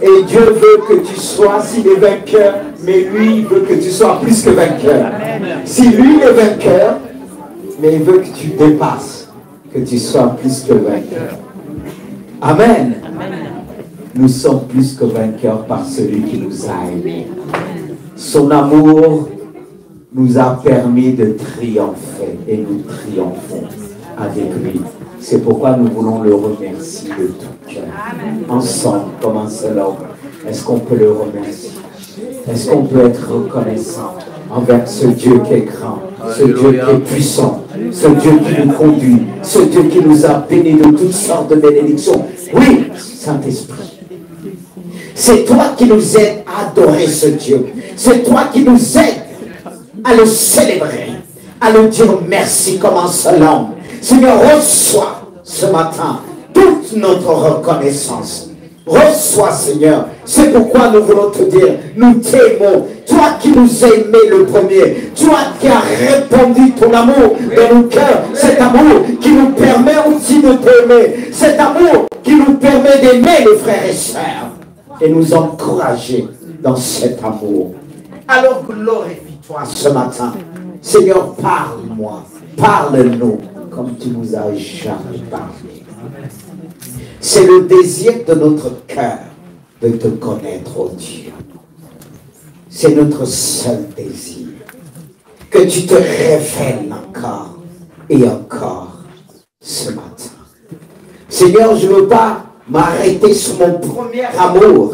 Et Dieu veut que tu sois, s'il est vainqueur, mais lui, il veut que tu sois plus que vainqueur. Si lui est vainqueur, mais il veut que tu dépasses, que tu sois plus que vainqueur. Amen. Nous sommes plus que vainqueurs par celui qui nous a aimés. Son amour nous a permis de triompher et nous triomphons avec lui. C'est pourquoi nous voulons le remercier de tout cœur. Ensemble, comme un seul homme, est-ce qu'on peut le remercier? Est-ce qu'on peut être reconnaissant envers ce Dieu qui est grand, ce Dieu qui est puissant, ce Dieu qui nous conduit, ce Dieu qui nous a bénis de toutes sortes de bénédictions? Oui, Saint-Esprit. C'est toi qui nous aides à adorer ce Dieu. C'est toi qui nous aides à le célébrer, à le dire merci comme un seul homme. Seigneur, reçois ce matin toute notre reconnaissance. Reçois, Seigneur. C'est pourquoi nous voulons te dire, nous t'aimons. Toi qui nous as aimés le premier. Toi qui as répandu ton amour dans nos cœurs. Cet amour qui nous permet aussi de t'aimer. Cet amour qui nous permet d'aimer les frères et sœurs. Et nous encourager dans cet amour. Alors glorifie-toi ce matin. Seigneur, parle-moi. Parle-nous comme tu nous as jamais parlé. C'est le désir de notre cœur de te connaître, oh Dieu. C'est notre seul désir. Que tu te révèles encore et encore ce matin. Seigneur, je ne veux pas m'arrêter sur mon premier amour.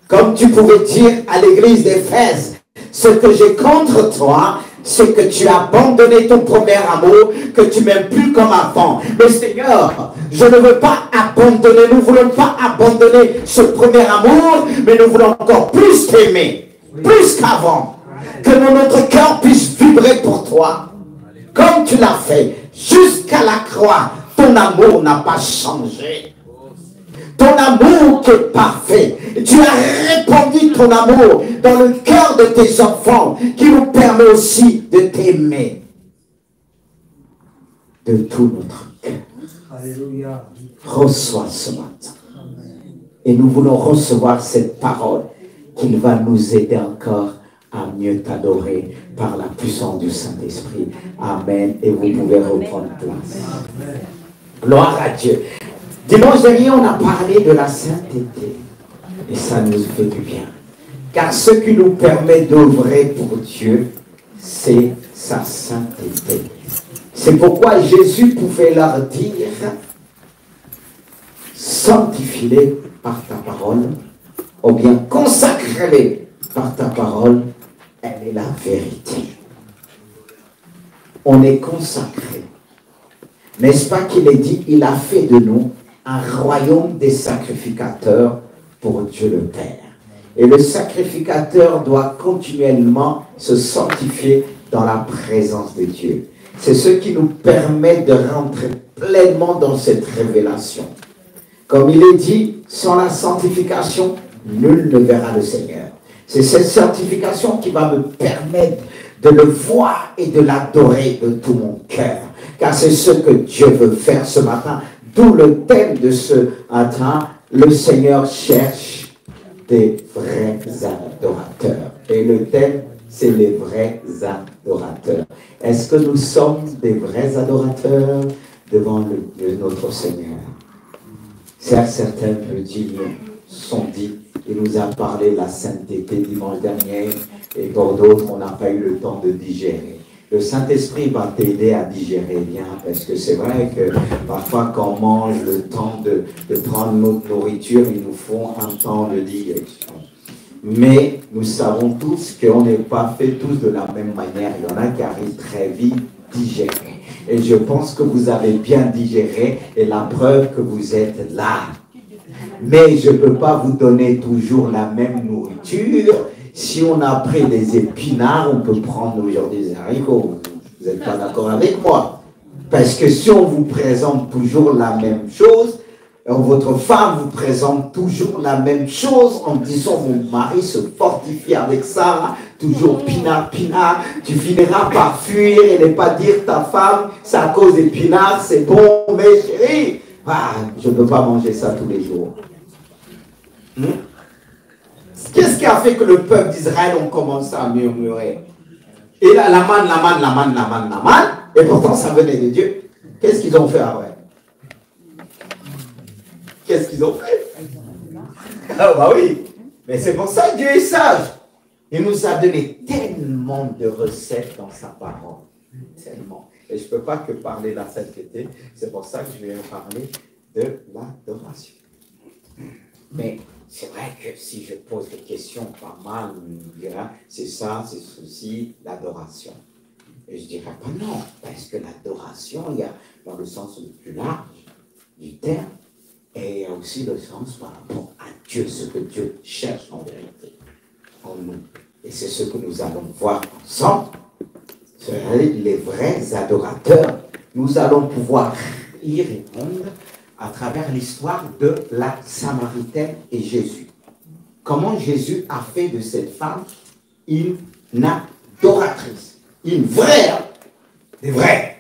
Comme tu pouvais dire à l'église d'Éphèse, ce que j'ai contre toi, c'est que tu as abandonné ton premier amour, que tu m'aimes plus comme avant. Mais Seigneur, je ne veux pas abandonner, nous ne voulons pas abandonner ce premier amour, mais nous voulons encore plus t'aimer, plus qu'avant. Que notre cœur puisse vibrer pour toi, comme tu l'as fait, jusqu'à la croix. Ton amour n'a pas changé. Ton amour qui est parfait. Tu as répandu ton amour dans le cœur de tes enfants, qui nous permet aussi de t'aimer de tout notre cœur. Alléluia. Reçois ce matin. Et nous voulons recevoir cette parole qui va nous aider encore à mieux t'adorer par la puissance du Saint-Esprit. Amen. Et vous pouvez reprendre place. Amen. Gloire à Dieu. Dimanche dernier, on a parlé de la sainteté. Et ça nous fait du bien. Car ce qui nous permet d'œuvrer pour Dieu, c'est sa sainteté. C'est pourquoi Jésus pouvait leur dire, sanctifie-les par ta parole, ou bien consacre-les par ta parole, elle est la vérité. On est consacré. N'est-ce pas qu'il est dit, il a fait de nous un royaume des sacrificateurs pour Dieu le Père. Et le sacrificateur doit continuellement se sanctifier dans la présence de Dieu. C'est ce qui nous permet de rentrer pleinement dans cette révélation. Comme il est dit, sans la sanctification, nul ne verra le Seigneur. C'est cette sanctification qui va me permettre de le voir et de l'adorer de tout mon cœur. Car c'est ce que Dieu veut faire ce matin. D'où le thème de ce matin, le Seigneur cherche des vrais adorateurs. Et le thème, c'est les vrais adorateurs. Est-ce que nous sommes des vrais adorateurs devant notre Seigneur? Certains me sont dit, il nous a parlé de la sainteté dimanche dernier, et pour d'autres, on n'a pas eu le temps de digérer. Le Saint-Esprit va t'aider à digérer bien, parce que c'est vrai que parfois quand on mange, le temps de prendre notre nourriture, il nous faut un temps de digestion. Mais nous savons tous qu'on n'est pas fait tous de la même manière. Il y en a qui arrivent très vite digérer. Et je pense que vous avez bien digéré, et la preuve que vous êtes là. Mais je ne peux pas vous donner toujours la même nourriture. Si on a pris des épinards, on peut prendre aujourd'hui des haricots. Vous n'êtes pas d'accord avec moi? Parce que si on vous présente toujours la même chose, votre femme vous présente toujours la même chose en disant mon mari se fortifie avec ça, toujours pinard, tu finiras par fuir et ne pas dire ta femme, c'est à cause des pinards, c'est bon, mais chérie, je ne peux pas manger ça tous les jours. Qu'est-ce qui a fait que le peuple d'Israël ont commencé à murmurer? Et là, la manne, et pourtant ça venait de Dieu. Qu'est-ce qu'ils ont fait après? Qu'est-ce qu'ils ont fait? Ah bah oui, mais c'est pour ça que Dieu est sage. Il nous a donné tellement de recettes dans sa parole. Tellement. Et je ne peux pas que parler de la sainteté. C'est pour ça que je vais parler de l'adoration. Mais c'est vrai que si je pose des questions pas mal, on me dira, c'est ça, c'est ceci, l'adoration. Et je dirais pas non, parce que l'adoration, il y a dans le sens le plus large du terme, et il y a aussi le sens par rapport à Dieu, ce que Dieu cherche en vérité en nous. Et c'est ce que nous allons voir ensemble. Les vrais adorateurs, nous allons pouvoir y répondre à travers l'histoire de la Samaritaine et Jésus. Comment Jésus a fait de cette femme une adoratrice, une vraie, des vrais.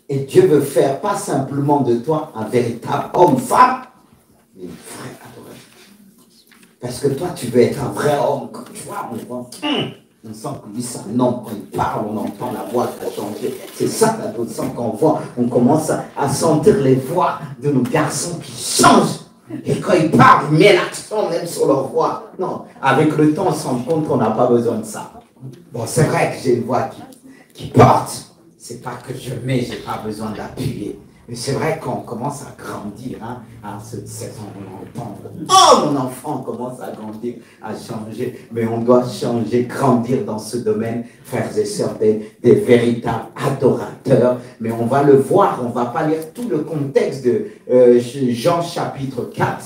Et Dieu veut faire pas simplement de toi un véritable homme-femme, mais une vraie adoratrice. Parce que toi, tu veux être un vrai homme, comme tu vois, on sent que lui, ça non, quand il parle, on entend la voix pour changer. C'est ça l'adolescent qu'on voit. On commence à sentir les voix de nos garçons qui changent. Et quand ils parlent, ils mettent l'accent même sur leur voix. Non, avec le temps, on se rend compte qu'on n'a pas besoin de ça. Bon, c'est vrai que j'ai une voix qui porte. C'est pas que je mets, j'ai pas besoin d'appuyer. Mais c'est vrai qu'on commence à grandir, à 16 ans, on entend. Oh, mon enfant commence à grandir, à changer. Mais on doit changer, grandir dans ce domaine, frères et sœurs, des véritables adorateurs. Mais on va le voir, on va pas lire tout le contexte de Jean chapitre 4.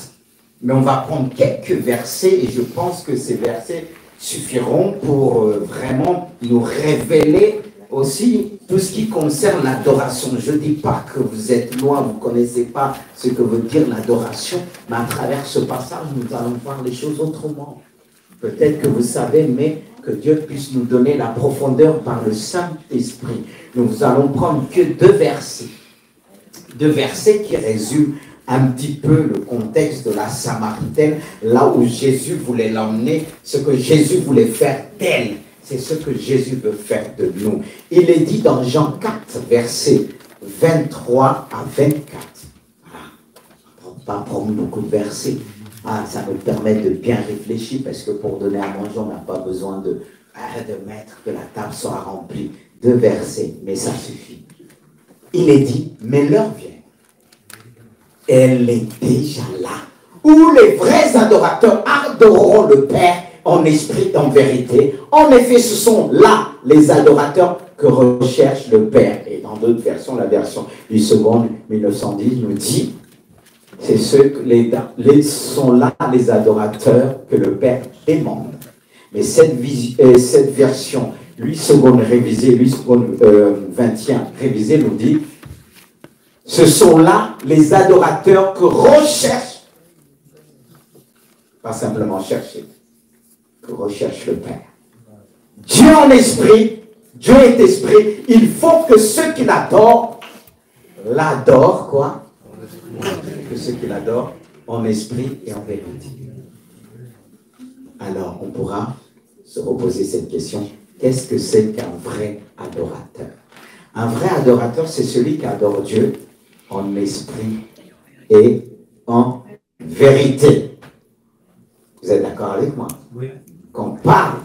Mais on va prendre quelques versets et je pense que ces versets suffiront pour vraiment nous révéler aussi tout ce qui concerne l'adoration. Je ne dis pas que vous êtes loin, vous ne connaissez pas ce que veut dire l'adoration, mais à travers ce passage, nous allons voir les choses autrement. Peut-être que vous savez, mais que Dieu puisse nous donner la profondeur par le Saint-Esprit. Nous allons prendre que deux versets qui résument un petit peu le contexte de la Samaritaine, là où Jésus voulait l'emmener, ce que Jésus voulait faire d'elle. C'est ce que Jésus veut faire de nous. Il est dit dans Jean 4, versets 23 à 24. Voilà. On ne va pas prendre beaucoup de versets. Ça nous permet de bien réfléchir, parce que pour donner à manger, on n'a pas besoin de mettre que la table soit remplie. 2 versets, mais ça suffit. Il est dit, mais l'heure vient. Elle est déjà là, où les vrais adorateurs adoreront le Père en esprit et en vérité. En effet, ce sont là les adorateurs que recherche le Père. Et dans d'autres versions, la version du second 1910 nous dit, c'est ceux que sont là les adorateurs que le Père demande. Mais cette version, lui seconde révisée, lui seconde 21 révisée nous dit, ce sont là les adorateurs que recherche, pas simplement chercher, que recherche le Père. Dieu en esprit, Dieu est esprit, il faut que ceux qui l'adorent, quoi? Que ceux qui l'adorent en esprit et en vérité. Alors, on pourra se reposer cette question, qu'est-ce que c'est qu'un vrai adorateur? Un vrai adorateur, c'est celui qui adore Dieu en esprit et en vérité. Vous êtes d'accord avec moi? Oui. Quand on parle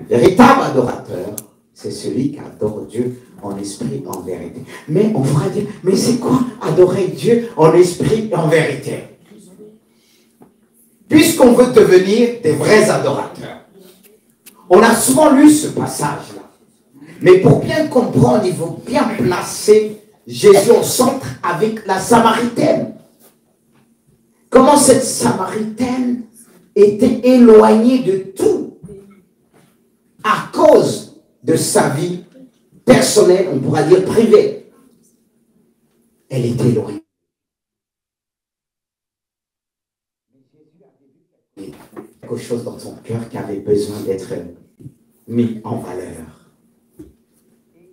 de véritable adorateur, c'est celui qui adore Dieu en esprit et en vérité. Mais on pourra dire, mais c'est quoi adorer Dieu en esprit et en vérité? Puisqu'on veut devenir des vrais adorateurs. On a souvent lu ce passage-là. Mais pour bien comprendre, il faut bien placer Jésus au centre avec la Samaritaine. Comment cette Samaritaine était éloignée de tout à cause de sa vie personnelle, on pourra dire privée. Elle était éloignée. Quelque chose dans son cœur qui avait besoin d'être mis en valeur.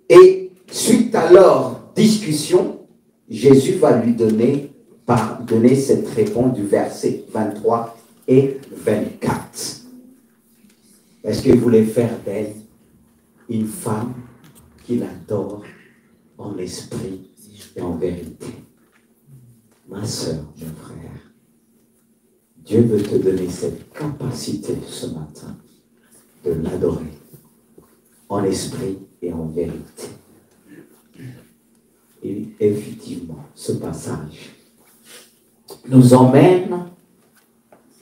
Et suite à leur discussion, Jésus va lui donner par donner cette réponse du verset 23 et 24. Est-ce qu'il voulait faire d'elle une femme qu'il adore en esprit et en vérité? Ma sœur, mon frère, Dieu veut te donner cette capacité ce matin de l'adorer en esprit et en vérité. Et effectivement, ce passage nous emmène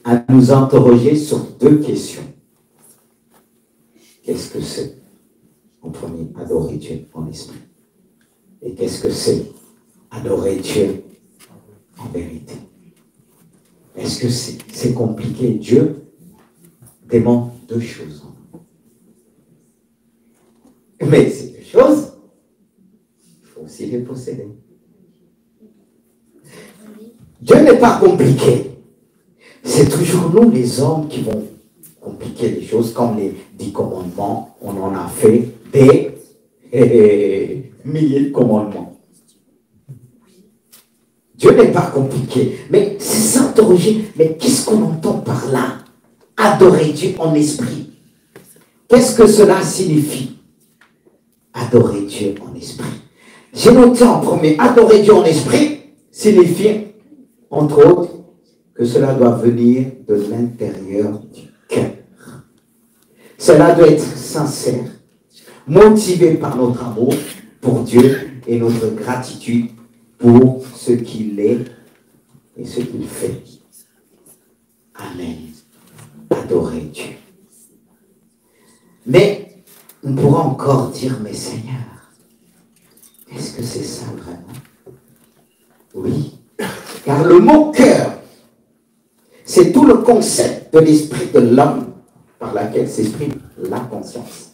à nous interroger sur deux questions. Qu'est-ce que c'est? En premier, adorer Dieu en esprit. Et qu'est-ce que c'est? Adorer Dieu en vérité. Est-ce que c'est compliqué? Dieu demande deux choses. Mais ces deux choses, il faut aussi les posséder. Dieu n'est pas compliqué. C'est toujours nous, les hommes, qui vont compliquer les choses, comme les 10 commandements. On en a fait des milliers de commandements. Dieu n'est pas compliqué. Mais c'est s'interroger, mais qu'est-ce qu'on entend par là? Adorer Dieu en esprit. Qu'est-ce que cela signifie? Adorer Dieu en esprit. J'ai noté en premier, adorer Dieu en esprit signifie, entre autres, que cela doit venir de l'intérieur du cœur. Cela doit être sincère, motivé par notre amour pour Dieu et notre gratitude pour ce qu'il est et ce qu'il fait. Amen. Adorer Dieu. Mais on pourra encore dire, mais Seigneur, est-ce que c'est ça vraiment? Oui, car le mot cœur, c'est tout le concept de l'esprit de l'homme par laquelle s'exprime la conscience.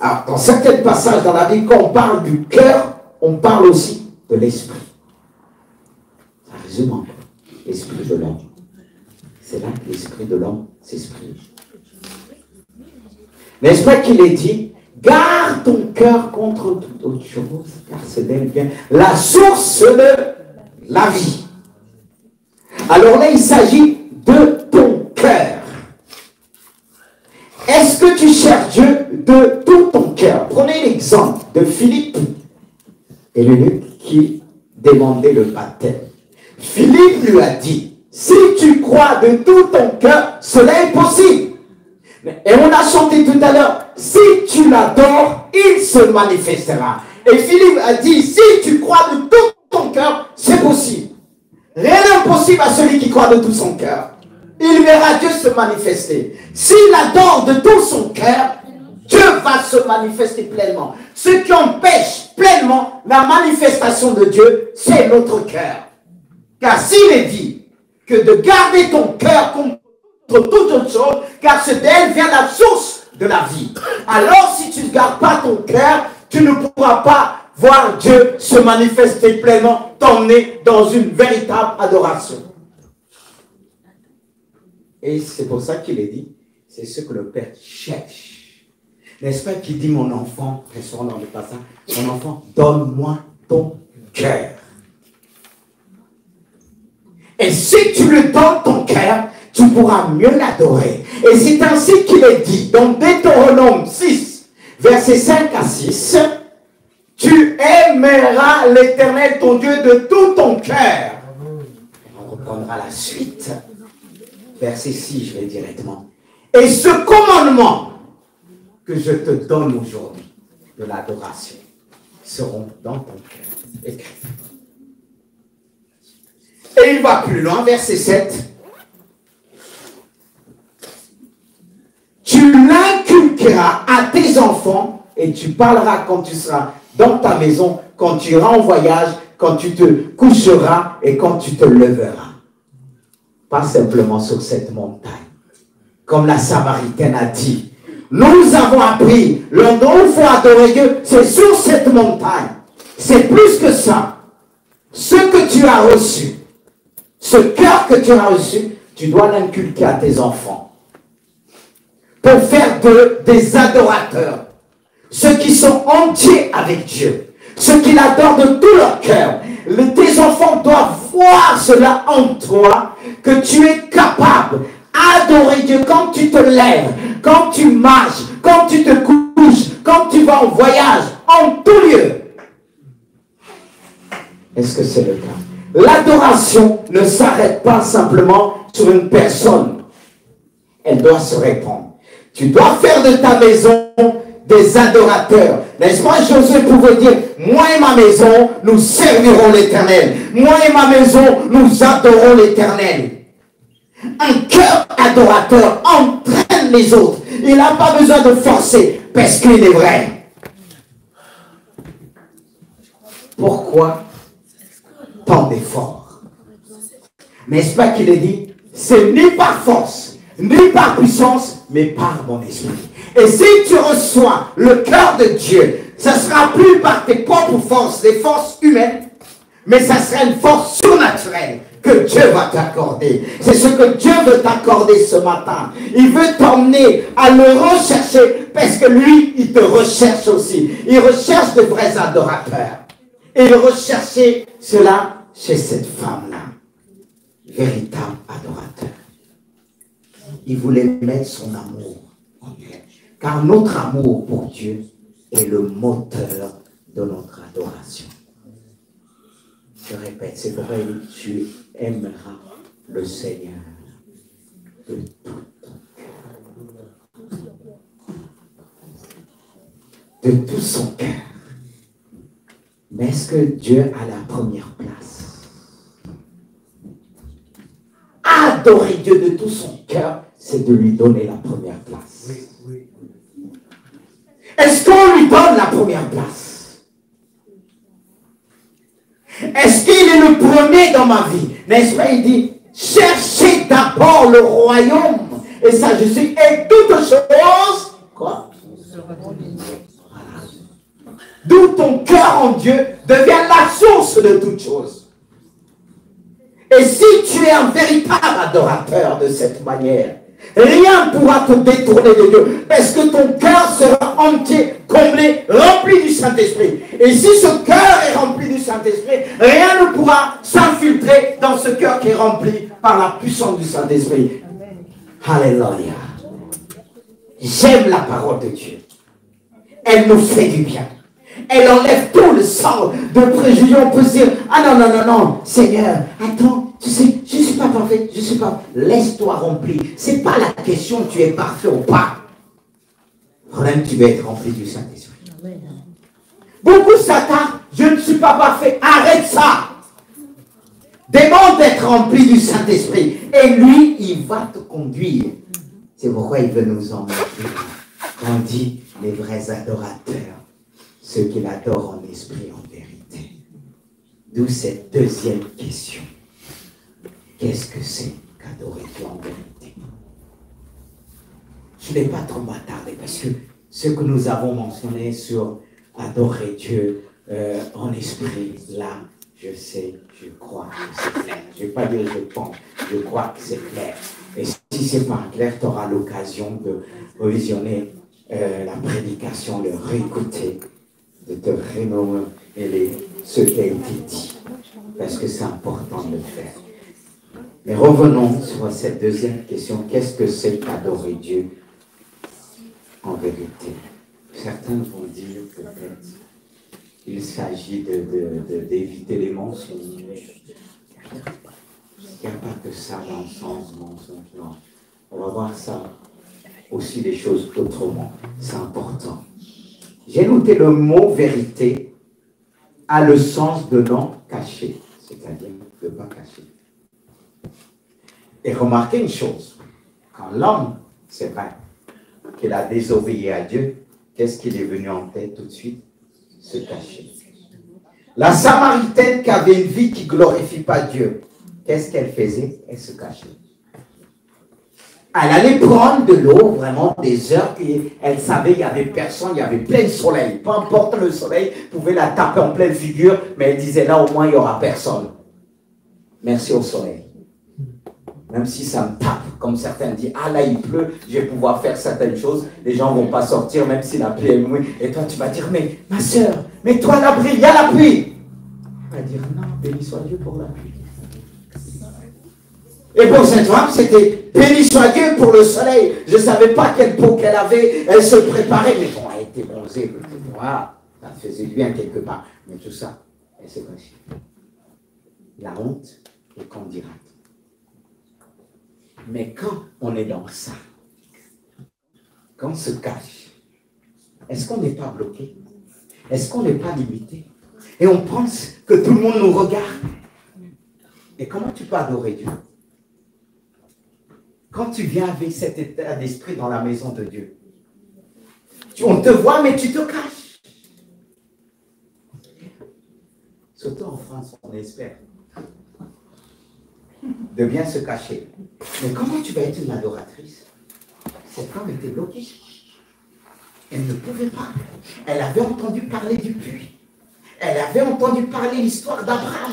Alors, dans certains passages dans la Bible, quand on parle du cœur, on parle aussi de l'esprit. Ça résume un peu l'esprit de l'homme. C'est là que l'esprit de l'homme s'exprime. N'est-ce pas qu'il est dit, garde ton cœur contre toute autre chose, car c'est d'elle vient la source de la vie. Alors là, il s'agit de ton cœur. Est-ce que tu cherches Dieu de tout ton cœur? Prenez l'exemple de Philippe et l'eunuque qui demandait le baptême. Philippe lui a dit, si tu crois de tout ton cœur, cela est possible. Et on a chanté tout à l'heure, si tu l'adores, il se manifestera. Et Philippe a dit, si tu crois de tout ton cœur, c'est possible. Rien n'est impossible à celui qui croit de tout son cœur. Il verra Dieu se manifester. S'il adore de tout son cœur, Dieu va se manifester pleinement. Ce qui empêche pleinement la manifestation de Dieu, c'est notre cœur. Car s'il est dit que de garder ton cœur contre toute autre chose, car c'est d'elle vient la source de la vie. Alors si tu ne gardes pas ton cœur, tu ne pourras pas voir Dieu se manifester pleinement, t'emmener dans une véritable adoration. Et c'est pour ça qu'il est dit, c'est ce que le Père cherche. N'est-ce pas qu'il dit, mon enfant, très souvent dans le passage, mon enfant, donne-moi ton cœur. Et si tu lui donnes ton cœur, tu pourras mieux l'adorer. Et c'est ainsi qu'il est dit, dans Deutéronome 6, versets 5 à 6, tu aimeras l'Éternel, ton Dieu, de tout ton cœur. On reprendra la suite. Verset 6, je vais directement. Et ce commandement que je te donne aujourd'hui, de l'adoration, seront dans ton cœur écrits. Et il va plus loin, verset 7. Tu l'inculqueras à tes enfants et tu parleras quand tu seras dans ta maison, quand tu iras en voyage, quand tu te coucheras et quand tu te leveras. Pas simplement sur cette montagne. Comme la Samaritaine a dit. Nous avons appris, l'endroit où il faut adorer Dieu, c'est sur cette montagne. C'est plus que ça. Ce que tu as reçu, ce cœur que tu as reçu, tu dois l'inculquer à tes enfants. Pour faire d'eux des adorateurs. Ceux qui sont entiers avec Dieu. Ceux qui l'adorent de tout leur cœur. tes enfants doivent voir cela en toi, que tu es capable d'adorer Dieu quand tu te lèves, quand tu marches, quand tu te couches, quand tu vas en voyage, en tout lieu. Est-ce que c'est le cas? L'adoration ne s'arrête pas simplement sur une personne. Elle doit se répandre. Tu dois faire de ta maison des adorateurs. N'est-ce pas? Josué pouvait dire, moi et ma maison, nous servirons l'Éternel. Moi et ma maison, nous adorons l'Éternel. Un cœur adorateur entraîne les autres. Il n'a pas besoin de forcer parce qu'il est vrai. Pourquoi tant d'efforts? N'est-ce pas qu'il est dit? C'est ni par force, ni par puissance, mais par mon esprit. Et si tu reçois le cœur de Dieu, ça ne sera plus par tes propres forces, des forces humaines, mais ça sera une force surnaturelle que Dieu va t'accorder. C'est ce que Dieu veut t'accorder ce matin. Il veut t'emmener à le rechercher parce que lui, il te recherche aussi. Il recherche de vrais adorateurs. Et il recherchait cela chez cette femme-là. Véritable adorateur. Il voulait mettre son amour en elle. Car notre amour pour Dieu est le moteur de notre adoration. Je répète, c'est vrai, tu aimeras le Seigneur de tout ton cœur, de tout son cœur. Mais est-ce que Dieu a la première place? Adorer Dieu de tout son cœur, c'est de lui donner la première place. Est-ce qu'on lui donne la première place? Est-ce qu'il est le premier dans ma vie? N'est-ce pas? Il dit, cherchez d'abord le royaume. Et ça, je sais, et toutes choses, quoi? D'où ton cœur en Dieu devient la source de toutes choses. Et si tu es un véritable adorateur de cette manière, rien ne pourra te détourner de Dieu, parce que ton cœur sera entier, comblé, rempli du Saint-Esprit. Et si ce cœur est rempli du Saint-Esprit, rien ne pourra s'infiltrer dans ce cœur qui est rempli par la puissance du Saint-Esprit. Alléluia. J'aime la parole de Dieu. Elle nous fait du bien. Elle enlève tout le sang de préjugés. On peut se dire, ah non, non, non, non, Seigneur, attends, tu sais, je ne suis pas parfait, je ne suis pas... Laisse-toi remplir. Ce n'est pas la question tu es parfait ou pas. Le problème, tu veux être rempli du Saint-Esprit. Beaucoup s'attardent, je ne suis pas parfait, arrête ça. Demande d'être rempli du Saint-Esprit. Et lui, il va te conduire. C'est pourquoi il veut nous emmener. On dit les vrais adorateurs. Ceux qui l'adorent en esprit, en vérité. D'où cette deuxième question. Qu'est-ce que c'est qu'adorer Dieu en vérité? Je ne vais pas trop m'attarder parce que ce que nous avons mentionné sur adorer Dieu en esprit, là, je sais, je crois que c'est clair. Je ne vais pas dire je pense, je crois que c'est clair. Et si ce n'est pas clair, tu auras l'occasion de revisionner la prédication, de réécouter, de te remémorer ce qui a été dit, parce que c'est important de le faire. Mais revenons sur cette deuxième question. Qu'est-ce que c'est qu'adorer Dieu en vérité? Certains vont dire peut-être qu'il s'agit d'éviter les mensonges. Il n'y a pas que ça dans le sens mensonge. Non. On va voir ça aussi les choses autrement. C'est important. J'ai noté le mot vérité a le sens de non caché, c'est-à-dire de pas caché. Et remarquez une chose, quand l'homme, c'est vrai, qu'il a désobéi à Dieu, qu'est-ce qui est venu en tête tout de suite? Se cacher. La Samaritaine qui avait une vie qui ne glorifie pas Dieu, qu'est-ce qu'elle faisait? Elle se cachait. Elle allait prendre de l'eau, vraiment des heures, et elle savait qu'il n'y avait personne, il y avait plein de soleil. Peu importe le soleil, pouvait la taper en pleine figure, mais elle disait là au moins il n'y aura personne. Merci au soleil. Même si ça me tape, comme certains disent, ah là il pleut, je vais pouvoir faire certaines choses, les gens ne vont pas sortir même si la pluie est mouillée. Et toi tu vas dire, mais ma soeur, mets-toi à l'abri, il y a la pluie. Elle va dire non, béni soit Dieu pour la pluie. Et pour cette femme, c'était béni soit Dieu pour le soleil. Je ne savais pas quelle peau qu'elle avait. Elle se préparait, mais bon, elle était bronzée. Voilà, ça faisait bien quelque part. Mais tout ça, elle s'est cachée. La honte et qu'on dira. Mais quand on est dans ça, quand on se cache, est-ce qu'on n'est pas bloqué? Est-ce qu'on n'est pas limité? Et on pense que tout le monde nous regarde. Et comment tu peux adorer Dieu? Quand tu viens avec cet état d'esprit dans la maison de Dieu, on te voit, mais tu te caches. Surtout en France, on espère de bien se cacher. Mais comment tu vas être une adoratrice? Cette femme était bloquée. Elle ne pouvait pas. Elle avait entendu parler du puits. Elle avait entendu parler l'histoire d'Abraham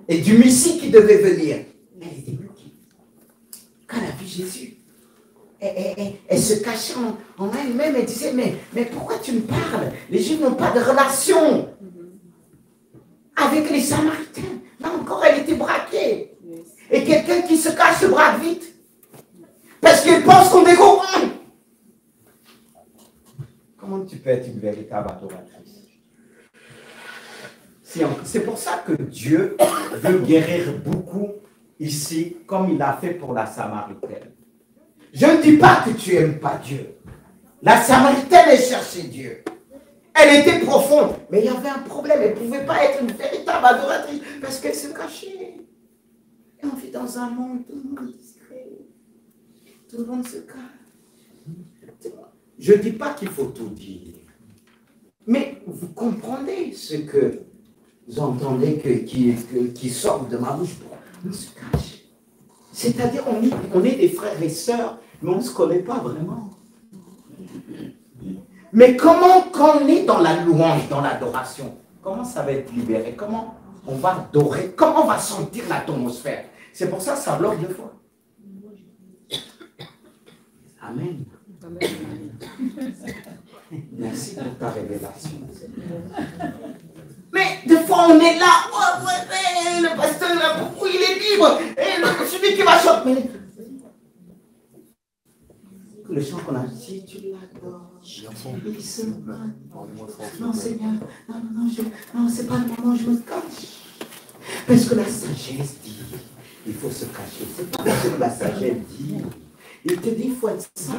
et du Messie qui devait venir. Elle était bloquée. Quand elle a vu Jésus, elle se cachait en elle-même. Elle disait, mais pourquoi tu me parles? Les Juifs n'ont pas de relation avec les Samaritains. Là encore, elle était braquée. Et quelqu'un qui se cache se braque vite. Parce qu'il pense qu'on est corrompu. Comment tu peux être une véritable adoratrice? C'est pour ça que Dieu veut guérir beaucoup ici, comme il a fait pour la Samaritaine. Je ne dis pas que tu n'aimes pas Dieu. La Samaritaine, elle cherchait Dieu. Elle était profonde, mais il y avait un problème. Elle ne pouvait pas être une véritable adoratrice parce qu'elle se cachait. Et on vit dans un monde, tout le monde est discret. Tout le monde se cache. Je ne dis pas qu'il faut tout dire. Mais vous comprenez ce que vous entendez qui sort de ma bouche. On se cache. C'est-à-dire, on est des frères et sœurs, mais on ne se connaît pas vraiment. Mais comment, quand on est dans la louange, dans l'adoration, comment ça va être libéré? Comment on va adorer? Comment on va sentir l'atmosphère? C'est pour ça que ça bloque deux fois. Amen. Merci pour ta révélation. Mais des fois on est là, ouais, le pasteur là, pourquoi il est libre? Et celui qui va chanter. Le chant qu'on a dit, tu l'adores. Non, Seigneur, non, c'est pas le moment, je me cache. Parce que la sagesse dit, il faut se cacher. C'est pas ce que la sagesse dit. Il te dit, il faut être sage.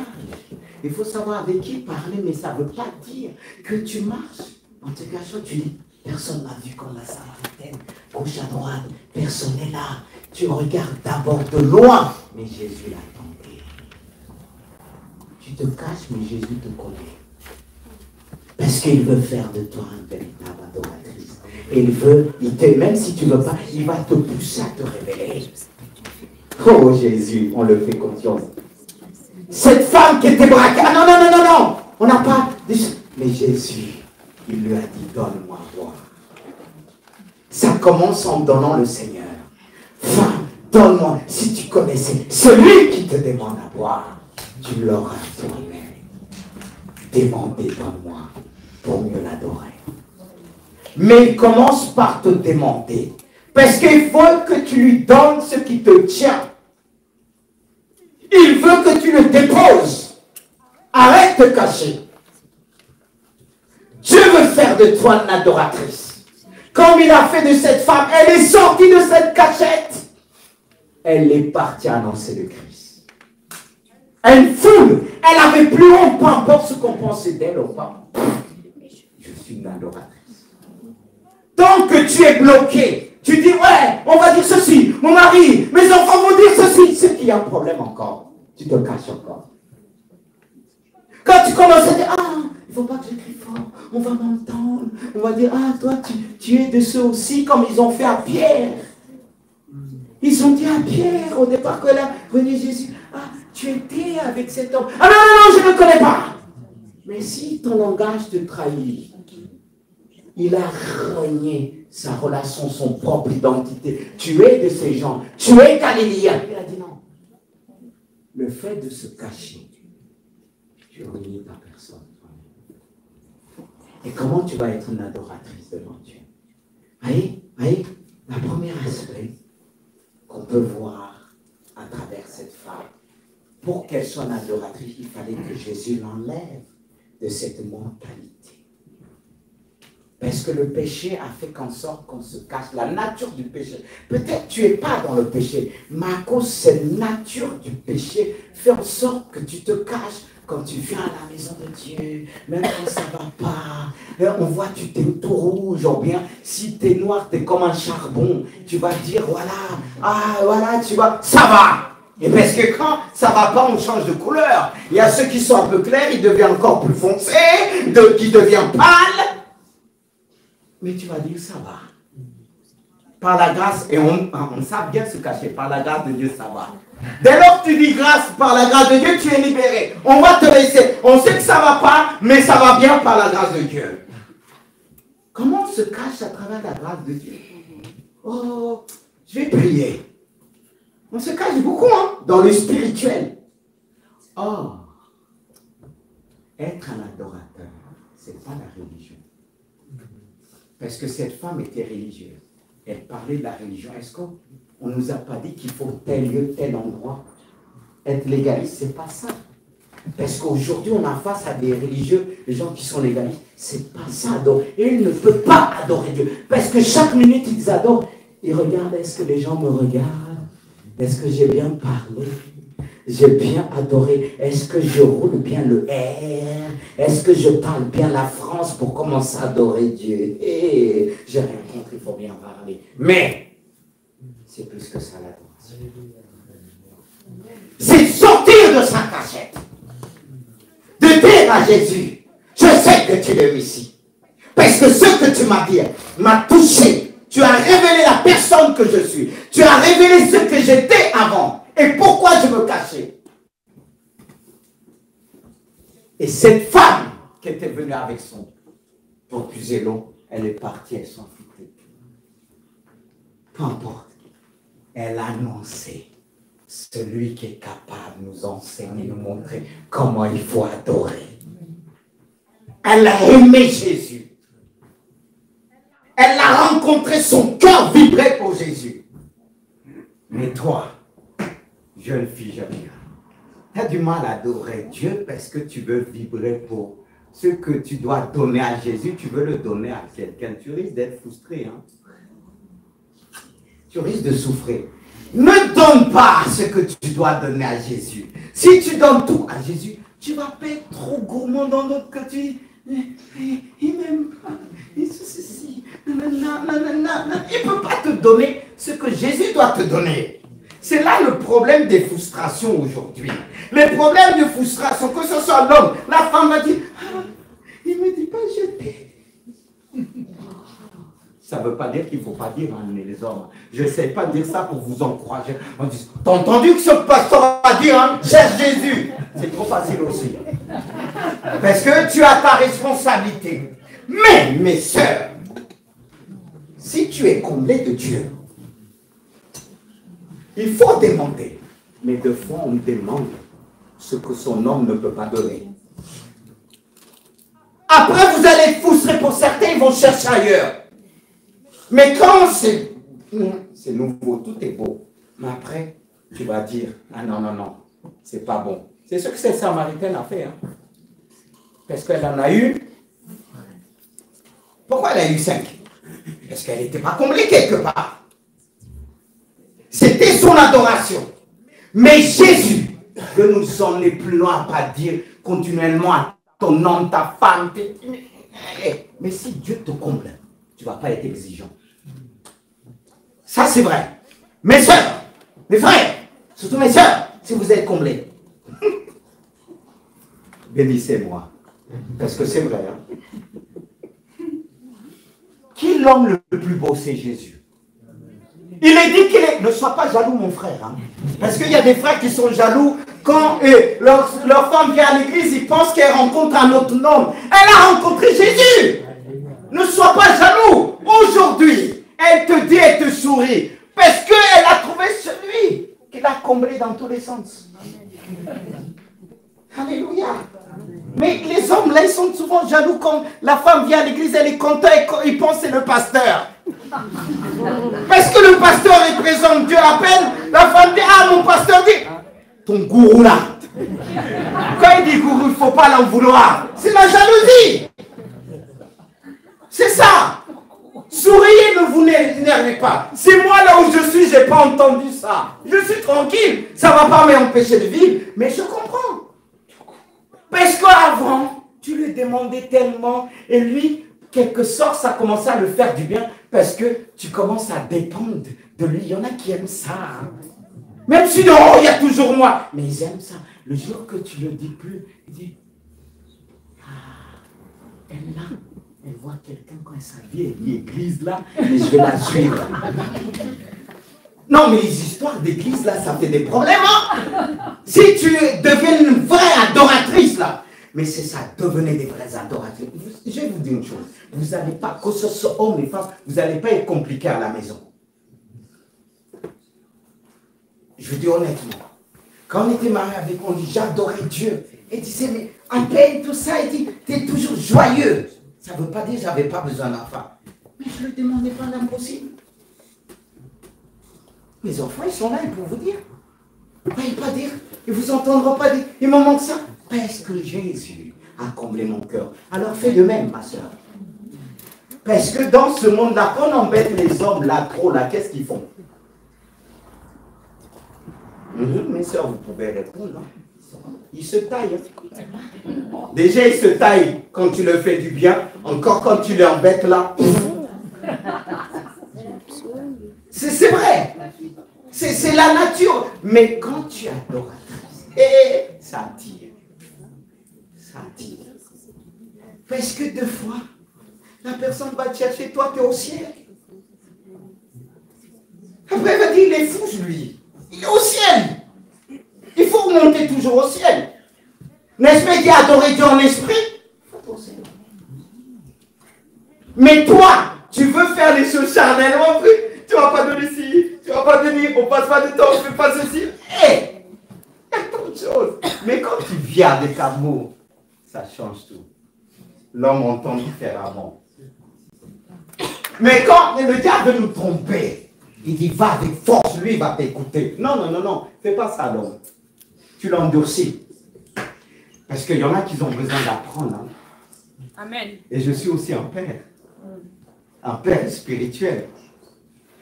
Il faut savoir avec qui parler, mais ça ne veut pas dire que tu marches en te cachant. Tu dis, personne n'a vu comme la Samaritaine, gauche à droite, personne n'est là. Tu regardes d'abord de loin, mais Jésus l'a tenté. Tu te caches, mais Jésus te connaît. Parce qu'il veut faire de toi une véritable adoratrice. Et même si tu ne veux pas, il va te pousser à te révéler. Oh Jésus, on le fait confiance. Cette femme qui était braquée, non, on n'a pas dit. Mais Jésus, il lui a dit, donne-moi à boire. Ça commence en donnant le Seigneur. Femme, donne-moi, si tu connaissais celui qui te demande à boire, tu l'auras toi-même. Demandez, donne-moi, pour mieux l'adorer. Mais il commence par te demander. Parce qu'il faut que tu lui donnes ce qui te tient. Il veut que tu le déposes. Arrête de cacher. Dieu veut faire de toi une adoratrice. Comme il a fait de cette femme, elle est sortie de cette cachette. Elle est partie annoncer le Christ. Une foule, elle avait plus honte, peu importe ce qu'on pensait d'elle ou pas. Je suis une adoratrice. Tant que tu es bloqué, tu dis, ouais, on va dire ceci, mon mari, mes enfants vont dire ceci, c'est qu'il y a un problème encore. Tu te caches encore. Quand tu commences à dire, il ne faut pas que je crie fort, on va m'entendre. On va dire, toi, tu es de ceux aussi, comme ils ont fait à Pierre. Ils ont dit à Pierre, au départ, que là, venez Jésus, tu étais avec cet homme. Non, je ne le connais pas. Mais si ton langage te trahit, il a renié sa relation, son propre identité. Tu es de ces gens. Tu es galiléen. Il a dit non. Le fait de se cacher, tu renies ta personne. Et comment tu vas être une adoratrice devant Dieu? Voyez, voyez, le premier aspect qu'on peut voir à travers cette femme, pour qu'elle soit une adoratrice, il fallait que Jésus l'enlève de cette mentalité. Parce que le péché a fait qu'en sorte qu'on se cache. La nature du péché. Peut-être tu n'es pas dans le péché, mais à cause de cette nature du péché, fait en sorte que tu te caches quand tu viens à la maison de Dieu, même quand ça ne va pas. On voit que tu t'es tout rouge, ou bien si tu es noir, tu es comme un charbon. Tu vas dire, voilà, ah voilà, tu vois, ça va. Et parce que quand ça ne va pas, on change de couleur. Il y a ceux qui sont un peu clairs, ils deviennent encore plus foncés, d'autres qui deviennent pâles. Mais tu vas dire, ça va. Par la grâce, et on sait bien se cacher, par la grâce de Dieu, ça va. Dès lors que tu dis grâce, par la grâce de Dieu, tu es libéré. On va te laisser. On sait que ça ne va pas, mais ça va bien par la grâce de Dieu. Comment on se cache à travers la grâce de Dieu? Oh, je vais prier. On se cache beaucoup, hein, dans le spirituel. Oh, être un adorateur, ce n'est pas la religion. Parce que cette femme était religieuse. Elle parlait de la religion. Est-ce qu'on ne nous a pas dit qu'il faut tel lieu, tel endroit? Être légaliste, ce n'est pas ça. Parce qu'aujourd'hui, on a face à des religieux, des gens qui sont légalistes. Ce n'est pas ça, adorer. Et ils ne peuvent pas adorer Dieu. Parce que chaque minute, ils adorent. Ils regardent, est-ce que les gens me regardent? Est-ce que j'ai bien parlé? J'ai bien adoré. Est-ce que je roule bien le R? Est-ce que je parle bien la France pour commencer à adorer Dieu? Et j'ai rien contre, il faut bien parler. Mais, c'est plus que ça l'adoration. C'est sortir de sa cachette. De dire à Jésus, je sais que tu es ici. Parce que ce que tu m'as dit m'a touché. Tu as révélé la personne que je suis. Tu as révélé ce que j'étais avant. Et pourquoi je me cachais? Et cette femme qui était venue avec son Pocuzello, elle est partie, elle s'en foutait. Peu importe. Elle a annoncé celui qui est capable de nous enseigner, nous montrer comment il faut adorer. Elle a aimé Jésus. Elle a rencontré, son cœur vibrait pour Jésus. Mais toi, jeune fille, jeune fille, tu as du mal à adorer Dieu parce que tu veux vibrer pour ce que tu dois donner à Jésus, tu veux le donner à quelqu'un. Tu risques d'être frustré. Hein? Tu risques de souffrir. Ne donne pas ce que tu dois donner à Jésus. Si tu donnes tout à Jésus, tu vas pas être trop gourmand dans notre que tu... Il m'aime pas. Il ceci. Il ne peut pas te donner ce que Jésus doit te donner. C'est là le problème des frustrations aujourd'hui. Les problèmes de frustration, que ce soit l'homme, la femme va dire, ah, il ne me dit pas je t'aime. Ça ne veut pas dire qu'il ne faut pas dire, hein, les hommes. Je n'essaie pas de dire ça pour vous encourager. On dit, t'as entendu que ce pasteur va dire, hein, cherche Jésus. C'est trop facile aussi. Parce que tu as ta responsabilité. Mais, mes sœurs, si tu es comblé de Dieu, il faut demander. Mais de fois, on demande ce que son homme ne peut pas donner. Après, vous allez être frustrés pour certains, ils vont chercher ailleurs. Mais quand c'est nouveau, tout est beau. Mais après, tu vas dire, ah non, non, non, c'est pas bon. C'est ce que cette Samaritaine a fait. Hein. Parce qu'elle en a eu. Pourquoi elle a eu 5? Parce qu'elle n'était pas comblée quelque part. C'était son adoration. Mais Jésus veut nous emmener plus loin, pas dire continuellement à ton homme, ta femme. Mais si Dieu te comble, tu ne vas pas être exigeant. Ça, c'est vrai. Mes soeurs, mes frères, surtout mes soeurs, si vous êtes comblés, bénissez-moi. Parce que c'est vrai. Hein? Qui est l'homme le plus beau? C'est Jésus. Il est dit qu'il est... Ne sois pas jaloux, mon frère. Hein? Parce qu'il y a des frères qui sont jaloux quand leur femme vient à l'église, ils pensent qu'elle rencontre un autre homme. Elle a rencontré Jésus. Ne sois pas jaloux. Aujourd'hui, elle te dit, elle te sourit. Parce qu'elle a trouvé celui qui l'a comblé dans tous les sens. Alléluia. Mais les hommes, là, ils sont souvent jaloux quand la femme vient à l'église, elle est contente, ils pensent que c'est le pasteur. Parce que le pasteur représente Dieu à peine. La femme dit, ah, mon pasteur dit, ton gourou là. Quand il dit gourou, il ne faut pas l'en vouloir. C'est la jalousie. C'est ça. Souriez, ne vous énervez pas. C'est moi là où je suis, je n'ai pas entendu ça. Je suis tranquille. Ça ne va pas m'empêcher de vivre. Mais je comprends. Parce qu'avant, tu lui demandais tellement. Et lui, quelque sorte, ça commençait à le faire du bien. Parce que tu commences à dépendre de lui. Il y en a qui aiment ça. Hein. Même si, oh, il y a toujours moi. Mais ils aiment ça. Le jour que tu ne le dis plus, il dit, ah, elle là. Elle voit quelqu'un quand elle s'habille, elle dit église là, et je vais la suivre. Non, mais les histoires d'église là, ça fait des problèmes, hein? Si tu deviens une vraie adoratrice là, mais c'est ça, devenez des vraies adoratrices. Je vais vous dire une chose, vous n'allez pas, que ce soit homme et femme, vous n'allez pas être compliqué à la maison. Je vous dis honnêtement, quand on était mariés avec, on dit j'adorais Dieu. Elle disait, mais en paix, tout ça, elle dit, t'es toujours joyeux. Ça ne veut pas dire que je n'avais pas besoin d'enfants. Mais je ne le demandais pas l'impossible. Mes enfants, ils sont là, ils peuvent vous dire. Ils ne peuvent pas dire. Ils ne vous entendront pas dire. Il me manque ça. Parce que Jésus a comblé mon cœur. Alors fais de même, ma soeur. Parce que dans ce monde-là, quand on embête les hommes là, trop, là, qu'est-ce qu'ils font? Mes soeurs, vous pouvez répondre. Hein? Il se taille. Déjà, il se taille quand tu le fais du bien. Encore quand tu l'embêtes là. C'est vrai. C'est la nature. Mais quand tu adores, ça tire. Ça tire. Parce que deux fois, la personne va te chercher, toi, tu es au ciel. Après, elle va dire, il est fou, lui. Il est au ciel. Il faut monter toujours au ciel. N'est-ce pas qu'il y a adoré Dieu en esprit? Mais toi, tu veux faire les choses charnellement, tu ne vas pas donner ci, tu ne vas pas donner, on ne passe pas de temps, on ne fait pas ceci. Hé, il y a trop de choses. Mais quand tu viens avec amour, ça change tout. L'homme entend différemment. Mais quand le diable veut nous tromper, il dit va avec force, lui il va t'écouter. Non, non, non, non, fais pas ça l'homme. Tu l'endurcis. Parce qu'il y en a qui ont besoin d'apprendre. Hein. Amen. Et je suis aussi un père. Un père spirituel.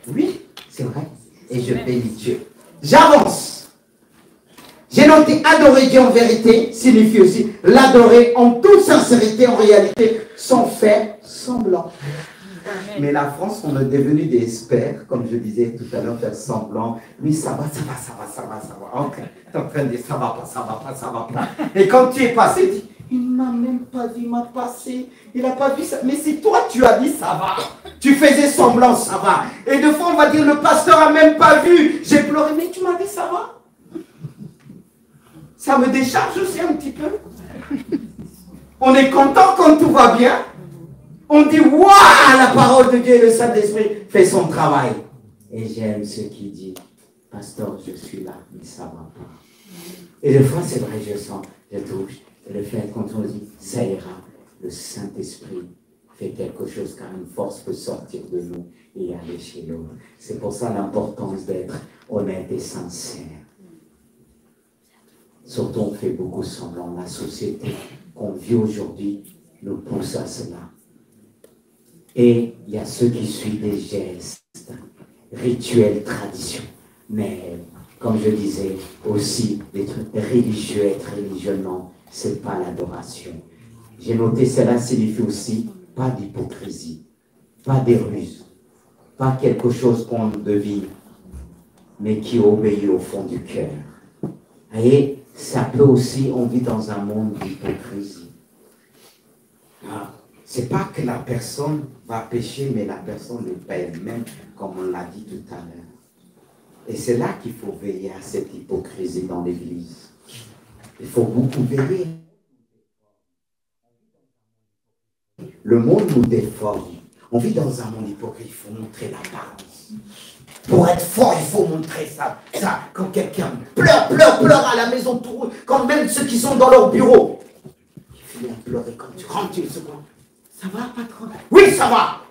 Oui, c'est vrai. Et je bénis Dieu. J'avance. J'ai noté adorer Dieu en vérité signifie aussi l'adorer en toute sincérité, en réalité, sans faire semblant. Amen. Mais la France, on est devenu des experts, comme je disais tout à l'heure, faire semblant. Lui, ça va, ça va, ça va, ça va, ça va. Ok, tu es en train de dire ça va pas, ça va pas, ça va pas. Et quand tu es passé, tu dis, il ne m'a même pas dit, il m'a passé. Il n'a pas vu ça. Mais si toi, tu as dit ça va, tu faisais semblant, ça va. Et deux fois, on va dire, le pasteur n'a même pas vu. J'ai pleuré, mais tu m'as dit ça va. Ça me décharge aussi un petit peu. On est content quand tout va bien. On dit, waouh, la parole de Dieu et le Saint-Esprit fait son travail. Et j'aime ce qu'il dit, pasteur, je suis là, mais ça ne va pas. Et des fois, c'est vrai, je sens, je touche. Et le fait, quand on dit, ça ira, le Saint-Esprit fait quelque chose, car une force peut sortir de nous et aller chez l'autre. C'est pour ça l'importance d'être honnête et sincère. Surtout, on fait beaucoup semblant. La société qu'on vit aujourd'hui nous pousse à cela. Et il y a ceux qui suivent des gestes, rituels, traditions. Mais, comme je disais, aussi, des trucs religieux, être religieux, non, ce n'est pas l'adoration. J'ai noté, cela signifie aussi pas d'hypocrisie, pas des ruses, pas quelque chose qu'on devine, mais qui obéit au fond du cœur. Et ça peut aussi, on vit dans un monde d'hypocrisie. Ah. C'est pas que la personne va pécher, mais la personne n'est pas elle-même, comme on l'a dit tout à l'heure. Et c'est là qu'il faut veiller à cette hypocrisie dans l'Église. Il faut beaucoup veiller. Le monde nous déforme. On vit dans un monde hypocrite, il faut montrer l'apparence. Pour être fort, il faut montrer ça. Quand quelqu'un pleure à la maison, quand même ceux qui sont dans leur bureau, il finit à pleurer quand tu rentres, tu le secondes. Ça va, patron? Oui, ça va.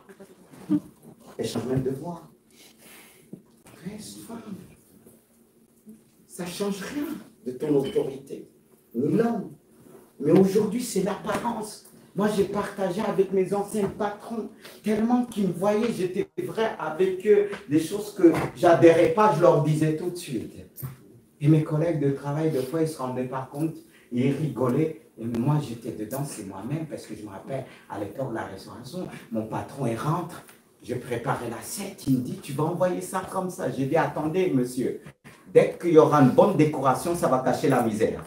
Et change même de voix. Reste femme. Ça ne change rien de ton autorité, ni l'homme. Mais aujourd'hui, c'est l'apparence. Moi, j'ai partagé avec mes anciens patrons, tellement qu'ils me voyaient, j'étais vrai avec eux, des choses que j'adhérais pas, je leur disais tout de suite. Et mes collègues de travail, des fois, ils ne se rendaient pas compte, ils rigolaient. Et moi, j'étais dedans, c'est moi-même, parce que je me rappelle, à l'époque de la restauration, mon patron, il rentre, je préparais l'assiette, il me dit, tu vas envoyer ça comme ça. J'ai dit, attendez, monsieur, dès qu'il y aura une bonne décoration, ça va cacher la misère.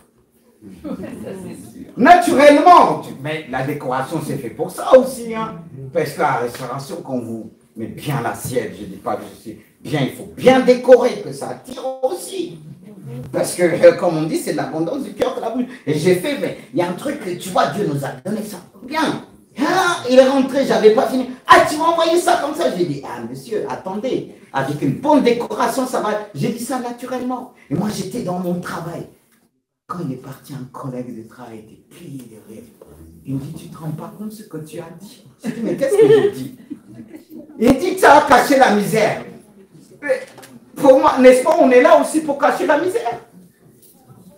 Naturellement, mais la décoration c'est fait pour ça aussi, hein. Parce que la restauration, quand vous mettez bien l'assiette, je ne dis pas que je suis bien, il faut bien décorer, que ça attire aussi. Parce que, comme on dit, c'est l'abondance du cœur de la bouche. Et j'ai fait, mais il y a un truc que tu vois, Dieu nous a donné ça. Bien. Ah, il est rentré, j'avais pas fini. Ah, tu m'as envoyé ça comme ça. J'ai dit, ah monsieur, attendez, avec une bonne décoration, ça va. J'ai dit ça naturellement. Et moi, j'étais dans mon travail. Quand il est parti, un collègue de travail était plié de rire. Il me dit, tu ne te rends pas compte de ce que tu as dit? J'ai dit, mais qu'est-ce que j'ai dit? Il dit que ça a caché la misère. Mais pour moi, n'est-ce pas, on est là aussi pour cacher la misère.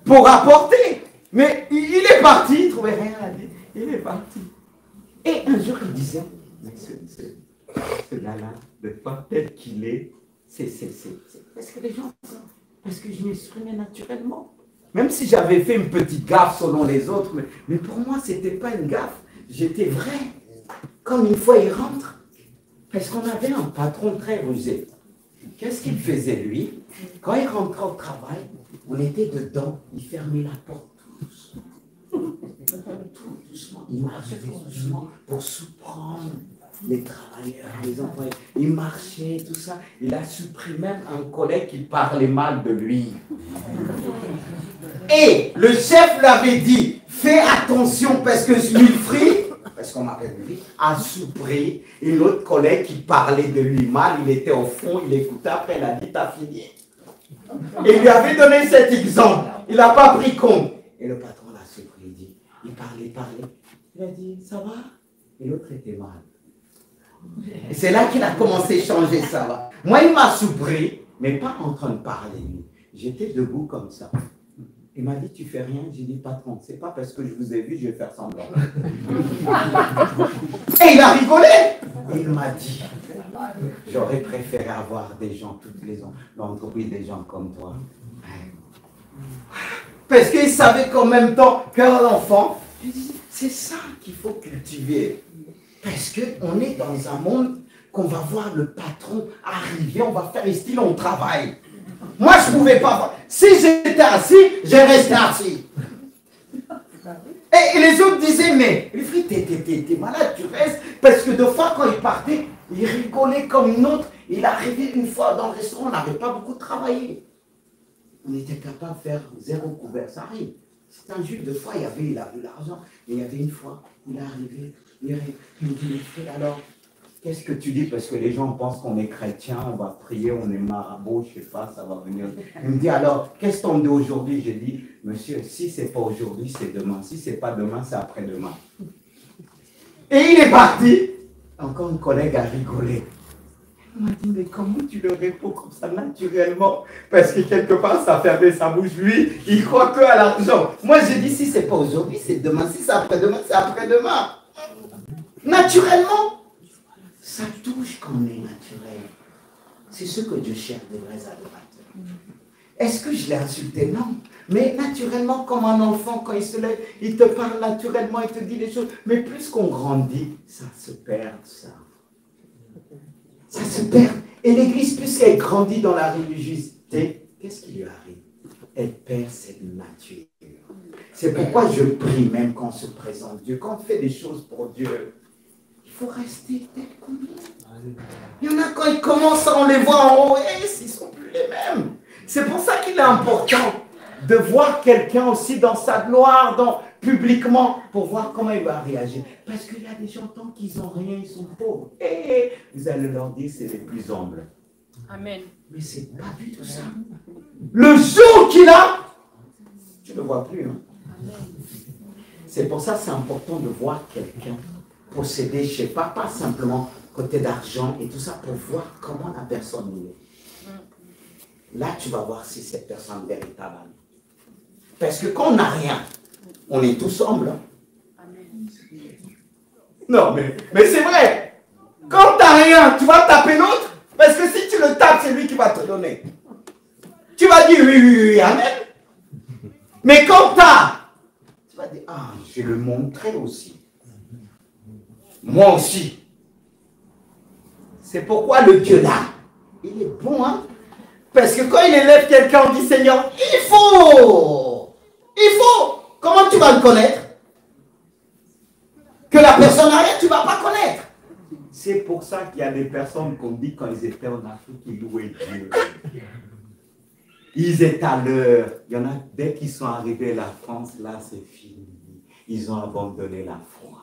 Pour apporter. Mais il est parti, il ne trouvait rien à dire. Il est parti. Et un jour, il disait, mais ce gars-là, de pas tel qu'il est, c'est parce que les gens, parce que je m'exprimais naturellement. Même si j'avais fait une petite gaffe selon les autres, mais pour moi, ce n'était pas une gaffe. J'étais vrai. Comme une fois, il rentre. Parce qu'on avait un patron très rusé. Qu'est-ce qu'il faisait, lui? Quand il rentrait au travail, on était dedans. Il fermait la porte tout doucement. Il marchait doucement pour surprendre les travailleurs, les employés. Il marchait, tout ça. Il a supprimé même un collègue qui parlait mal de lui. Et le chef l'avait dit, fais attention parce que Wilfried, parce qu'on m'appelle Wilfried, a surpris une autre collègue qui parlait de lui mal. Il était au fond, il écoutait, après il a dit, t'as fini. Et il lui avait donné cet exemple. Il n'a pas pris compte. Et le patron l'a surpris, il dit, il parlait. Il a dit, ça va? Et l'autre était mal. Et c'est là qu'il a commencé à changer, ça va. Moi, il m'a surpris, mais pas en train de parler. J'étais debout comme ça. Il m'a dit, tu fais rien? J'ai dit, patron, c'est pas parce que je vous ai vu, je vais faire semblant. Et il a rigolé. Et il m'a dit, j'aurais préféré avoir des gens, toutes les l'entreprise, des gens comme toi. Parce qu'il savait qu'en même temps qu'un enfant, c'est ça qu'il faut cultiver. Parce qu'on est dans un monde qu'on va voir le patron arriver, on va faire les styles, on travaille. Moi, je ne pouvais pas. Si j'étais assis, j'ai resté assis. Et les autres disaient, mais Wilfried, t'es malade, tu restes. Parce que deux fois, quand il partait, il rigolait comme une autre. Il arrivait une fois dans le restaurant, on n'avait pas beaucoup travaillé. On était capable de faire 0 couvert, ça arrive. C'est un juif, deux fois, il avait de l'argent. Mais il y avait une fois, il est arrivé, il me dit, alors, qu'est-ce que tu dis? Parce que les gens pensent qu'on est chrétien, on va prier, on est marabout, je ne sais pas, ça va venir. Il me dit, alors, qu'est-ce qu'on dit aujourd'hui? J'ai dit, monsieur, si ce n'est pas aujourd'hui, c'est demain. Si ce n'est pas demain, c'est après-demain. Et il est parti. Encore une collègue a rigolé. Elle m'a dit, mais comment tu le réponds comme ça naturellement? Parce que quelque part, ça fermait sa bouche. Lui, il croit que à l'argent. Moi, j'ai dit, si ce n'est pas aujourd'hui, c'est demain. Si c'est après-demain, c'est après-demain. Naturellement. Ça touche quand on est naturel. C'est ce que Dieu cherche, des vrais adorateurs. Est-ce que je l'ai insulté? Non. Mais naturellement, comme un enfant, quand il se lève, il te parle naturellement, il te dit les choses. Mais plus qu'on grandit, ça se perd, ça. Ça se perd. Et l'Église, plus qu'elle grandit dans la religiosité, qu'est-ce qui lui arrive? Elle perd cette nature. C'est pourquoi je prie même quand on se présente Dieu. Quand on fait des choses pour Dieu, il faut rester tel qu'on est. Il y en a quand ils commencent, on les voit en haut, et ils ne sont plus les mêmes. C'est pour ça qu'il est important de voir quelqu'un aussi dans sa gloire, publiquement, pour voir comment il va réagir. Parce qu'il y a des gens, tant qu'ils n'ont rien, ils sont pauvres. Et vous allez leur dire, c'est les plus humbles. Amen. Mais ce n'est pas du tout ça. Le jour qu'il a, tu ne le vois plus. Hein? C'est pour ça que c'est important de voir quelqu'un posséder, je ne sais pas simplement côté d'argent et tout ça pour voir comment la personne est. Là, tu vas voir si cette personne est véritable. Parce que quand on n'a rien, on est tous humbles. Non, mais c'est vrai. Quand tu n'as rien, tu vas taper l'autre. Parce que si tu le tapes, c'est lui qui va te donner. Tu vas dire oui, amen. Mais quand tu as, tu vas dire, ah, je vais le montrer aussi. Moi aussi. C'est pourquoi le Dieu là, il est bon, hein. Parce que quand il élève quelqu'un, on dit, Seigneur, il faut. Comment tu vas le connaître? Que la personne n'a rien, tu ne vas pas connaître. C'est pour ça qu'il y a des personnes qu'on dit quand ils étaient en Afrique, ils louaient Dieu. Ils étaient à l'heure. Il y en a, dès qu'ils sont arrivés à la France, là, c'est fini. Ils ont abandonné la foi.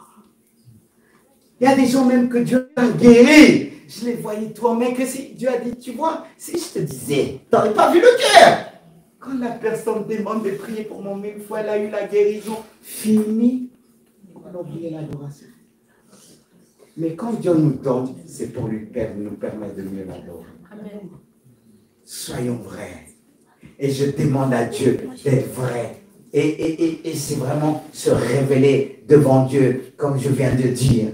Il y a des gens même que Dieu a guéris. Je les voyais toi, mais que si Dieu a dit, tu vois, si je te disais, tu n'aurais pas vu le cœur. Quand la personne demande de prier pour moi, une fois elle a eu la guérison, fini, on a oublié l'adoration. Mais quand Dieu nous donne, c'est pour nous permettre de mieux l'adorer. Amen. Soyons vrais. Et je demande à Dieu d'être vrai. Et c'est vraiment se révéler devant Dieu, comme je viens de dire.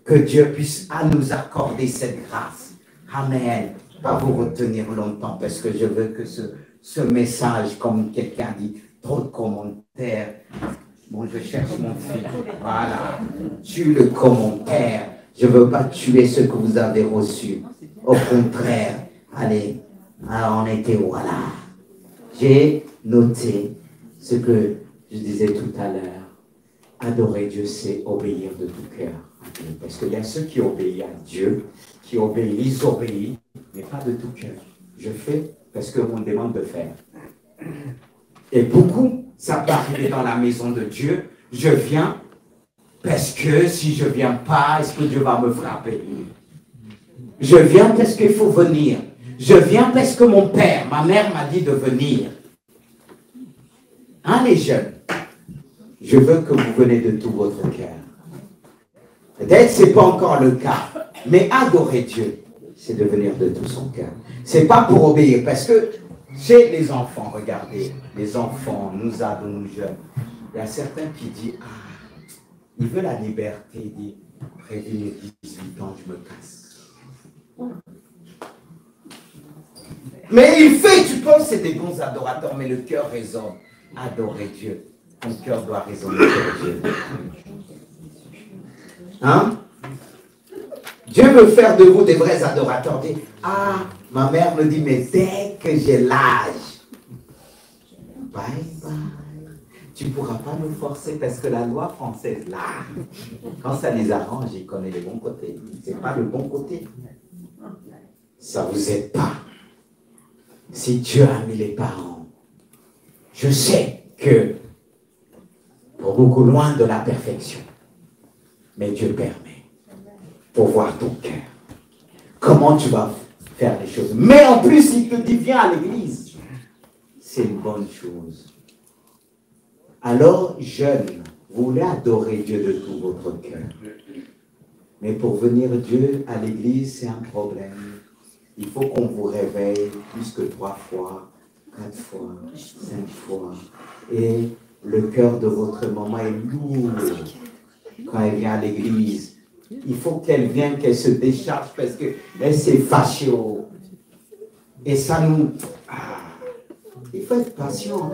Que Dieu puisse nous accorder cette grâce. Amen. Pas vous retenir longtemps parce que je veux que ce message, comme quelqu'un dit, trop de commentaires. Bon, je cherche mon fils. Voilà. Tue le commentaire. Je ne veux pas tuer ce que vous avez reçu. Au contraire. Allez. Alors, on était, voilà. J'ai noté ce que je disais tout à l'heure. Adorer Dieu, c'est obéir de tout cœur. Parce qu'il y a ceux qui obéissent à Dieu, qui obéissent, ils obéissent, mais pas de tout cœur. Je fais parce qu'on me demande de faire. Et beaucoup, ça peut arriver dans la maison de Dieu. Je viens parce que si je ne viens pas, est-ce que Dieu va me frapper? Je viens parce qu'il faut venir. Je viens parce que mon père, ma mère m'a dit de venir. Hein, les jeunes? Je veux que vous venez de tout votre cœur. Peut-être que ce n'est pas encore le cas, mais adorer Dieu, c'est de venir de tout son cœur. Ce n'est pas pour obéir, parce que chez les enfants, regardez, les enfants, nous ados, nous jeunes, il y a certains qui disent, ah, il veut la liberté, il dit, prévu mes 18 ans, je me casse. Mais il fait, tu penses, c'est des bons adorateurs, mais le cœur résonne. Adorer Dieu. Ton cœur doit résonner pour Dieu. Hein? Dieu veut faire de vous des vrais adorateurs. Dit, ah, ma mère me dit, mais dès que j'ai l'âge, bye bye. Tu ne pourras pas me forcer parce que la loi française, là, quand ça les arrange, ils connaissent les bons côtés. Ce n'est pas le bon côté. Ça ne vous aide pas. Si Dieu a mis les parents, je sais que pour beaucoup loin de la perfection, mais Dieu permet pour voir ton cœur. Comment tu vas faire les choses. Mais en plus, il te dit, viens à l'église. C'est une bonne chose. Alors, jeunes, vous voulez adorer Dieu de tout votre cœur. Mais pour venir Dieu à l'église, c'est un problème. Il faut qu'on vous réveille plus que 3 fois, 4 fois, 5 fois. Et le cœur de votre maman est lourd quand elle vient à l'église. Il faut qu'elle vienne, qu'elle se décharge parce qu'elle s'est fâchée. Et ça nous... Ah, il faut être patient.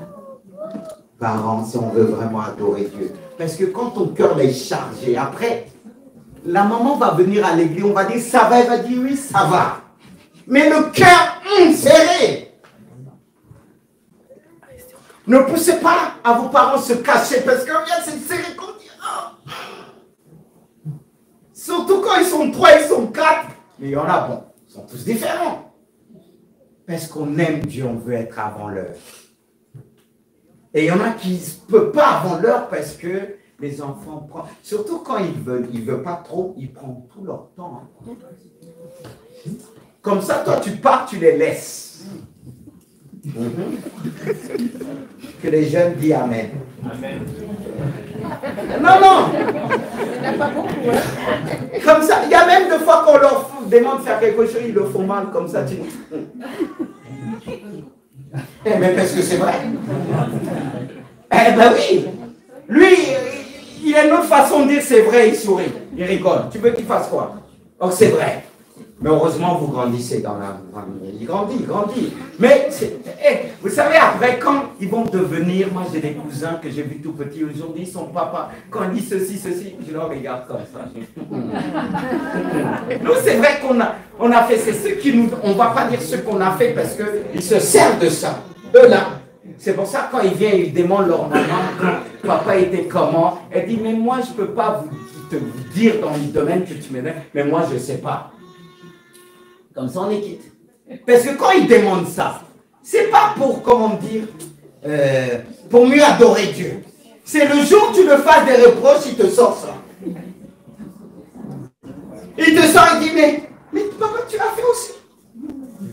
Parents, si on veut vraiment adorer Dieu. Parce que quand ton cœur est chargé, après, la maman va venir à l'église, on va dire ça va, elle va dire oui, ça va. Mais le cœur serré. Ne poussez pas à vos parents se cacher parce qu'on vient se serrer comme dire. Oh. Surtout quand ils sont 3, ils sont 4. Mais il y en a, bon, ils sont tous différents. Parce qu'on aime Dieu, on veut être avant l'heure. Et il y en a qui ne peuvent pas avant l'heure parce que les enfants prennent. Surtout quand ils ne veulent pas trop, ils prennent tout leur temps. Comme ça, toi, tu pars, tu les laisses. Que les jeunes disent Amen. Amen. Non. Comme ça, il y a même des fois qu'on leur demande de faire quelque chose, ils le font mal, comme ça. Mais parce que c'est vrai. Eh ben oui. Lui, il a une autre façon de dire c'est vrai, il sourit, il rigole. Tu veux qu'il fasse quoi? Donc c'est vrai. Mais heureusement, vous grandissez dans la famille. Il grandit. Mais, vous savez, après, quand ils vont devenir, moi j'ai des cousins que j'ai vus tout petits aujourd'hui, son papa, quand il dit ceci, je le regarde comme ça. Nous, c'est vrai qu'on a fait, c'est ce qui nous, on ne va pas dire ce qu'on a fait parce qu'ils se servent de ça. Eux là. C'est pour ça quand ils viennent, ils demandent leur maman, papa était comment? Elle dit, mais moi je ne peux pas vous dire dans le domaine que tu me donnes, mais moi je ne sais pas. Comme ça on est quitte. Parce que quand ils demandent ça, c'est pas pour, comment dire, pour mieux adorer Dieu. C'est le jour où tu le fasses des reproches, il te sort ça. Il te sort et dit, mais papa tu l'as fait aussi.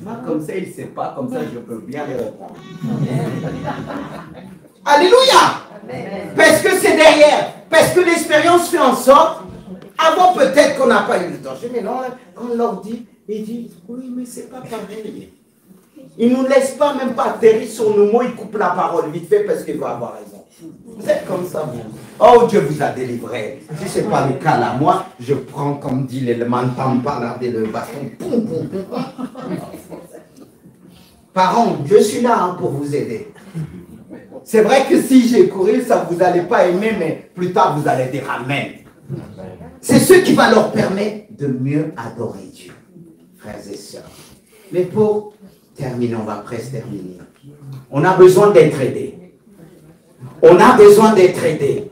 Moi, comme ça, il ne sait pas, comme ça, je peux bien les répondre. Alléluia! Parce que c'est derrière. Parce que l'expérience fait en sorte, avant peut-être qu'on n'a pas eu le temps. Mais non, quand on leur dit, ils disent, oui, mais c'est pas pareil. Ils ne nous laissent pas même pas atterrir sur nos mots, ils coupent la parole vite fait parce qu'il va avoir raison. Vous êtes comme ça, vous. Oh, Dieu vous a délivré. Si ce n'est pas le cas là, moi, je prends, comme dit l'élément tampa, le bâton. Poum, poum, poum. Parents, je suis là pour vous aider. C'est vrai que si j'ai couru, ça vous n'allez pas aimer, mais plus tard vous allez dire Amen. C'est ce qui va leur permettre de mieux adorer Dieu, frères et sœurs. Mais pour terminer, on va presque terminer. On a besoin d'être aidés. On a besoin d'être aidés.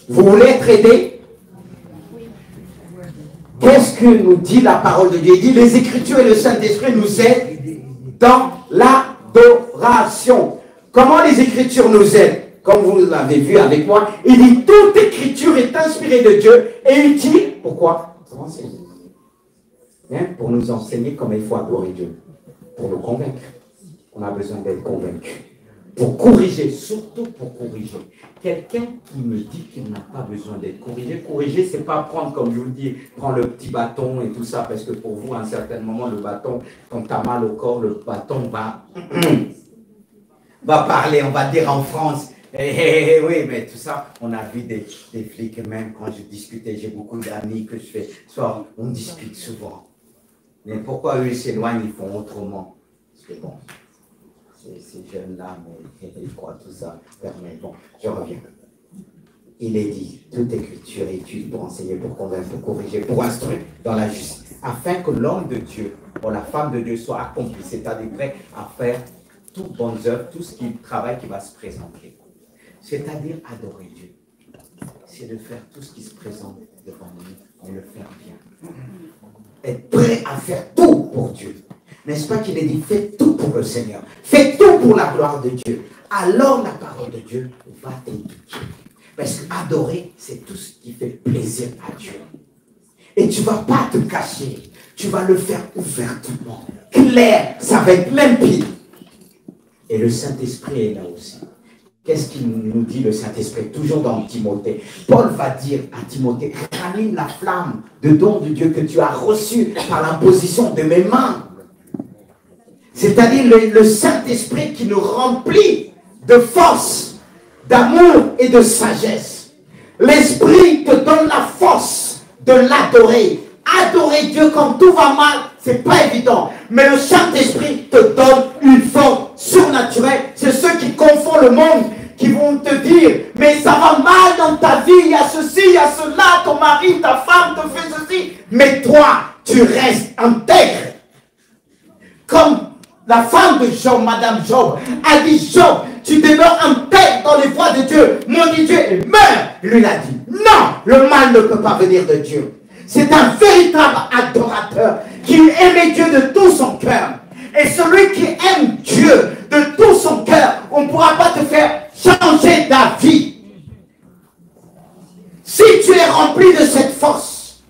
Vous voulez être aidés? Qu'est-ce que nous dit la parole de Dieu? Il dit les Écritures et le Saint-Esprit nous aident dans l'adoration. Comment les Écritures nous aident? Comme vous l'avez vu avec moi, il dit toute Écriture est inspirée de Dieu et utile. Pourquoi? Pour enseigner. Pour nous enseigner comment il faut adorer Dieu. Pour nous convaincre. On a besoin d'être convaincus. Pour corriger, surtout pour corriger. Quelqu'un qui me dit qu'il n'a pas besoin d'être corrigé. Corriger, c'est pas prendre, comme je vous le dis, prendre le petit bâton et tout ça, parce que pour vous, à un certain moment, le bâton, quand tu as mal au corps, le bâton va parler, on va dire en France. Oui, mais tout ça, on a vu des flics, même quand je discutais, j'ai beaucoup d'amis que je fais, soit on discute souvent. Mais pourquoi eux s'éloignent, ils font autrement? Parce que bon, ces jeunes-là, mais ils croient tout ça. Mais bon, je reviens. Il est dit, toute écriture est utile pour enseigner, pour convaincre, pour corriger, pour instruire dans la justice, afin que l'homme de Dieu, ou la femme de Dieu soit accompli, c'est-à-dire prêt à faire toutes bonnes œuvres, tout ce qui travail qui va se présenter. C'est-à-dire adorer Dieu. C'est de faire tout ce qui se présente devant nous, mais le faire bien. Être prêt à faire tout pour Dieu. N'est-ce pas qu'il est dit, faites tout pour le Seigneur. Faites tout pour la gloire de Dieu. Alors la parole de Dieu va t'éduquer. Parce qu'adorer, c'est tout ce qui fait plaisir à Dieu. Et tu ne vas pas te cacher. Tu vas le faire ouvertement. Clair, ça va être limpide. Et le Saint-Esprit est là aussi. Qu'est-ce qu'il nous dit le Saint-Esprit? Toujours dans Timothée. Paul va dire à Timothée, ranime la flamme de don de Dieu que tu as reçu par l'imposition de mes mains. C'est-à-dire le Saint-Esprit qui nous remplit de force, d'amour et de sagesse. L'Esprit te donne la force de l'adorer. Adorer Dieu quand tout va mal, c'est pas évident. Mais le Saint-Esprit te donne une force surnaturelle. C'est ceux qui confondent le monde, qui vont te dire, mais ça va mal dans ta vie, il y a ceci, il y a cela, ton mari, ta femme te fait ceci. Mais toi, tu restes intègre. Comme la femme de Job, Madame Job, a dit, Job, tu demeures intègre dans les voies de Dieu. Mon Dieu, et meurt. Lui, il a dit, non, le mal ne peut pas venir de Dieu. C'est un véritable adorateur qui aimait Dieu de tout son cœur. Et celui qui aime Dieu de tout son cœur, on ne pourra pas te faire changer d'avis. Si tu es rempli de cette force,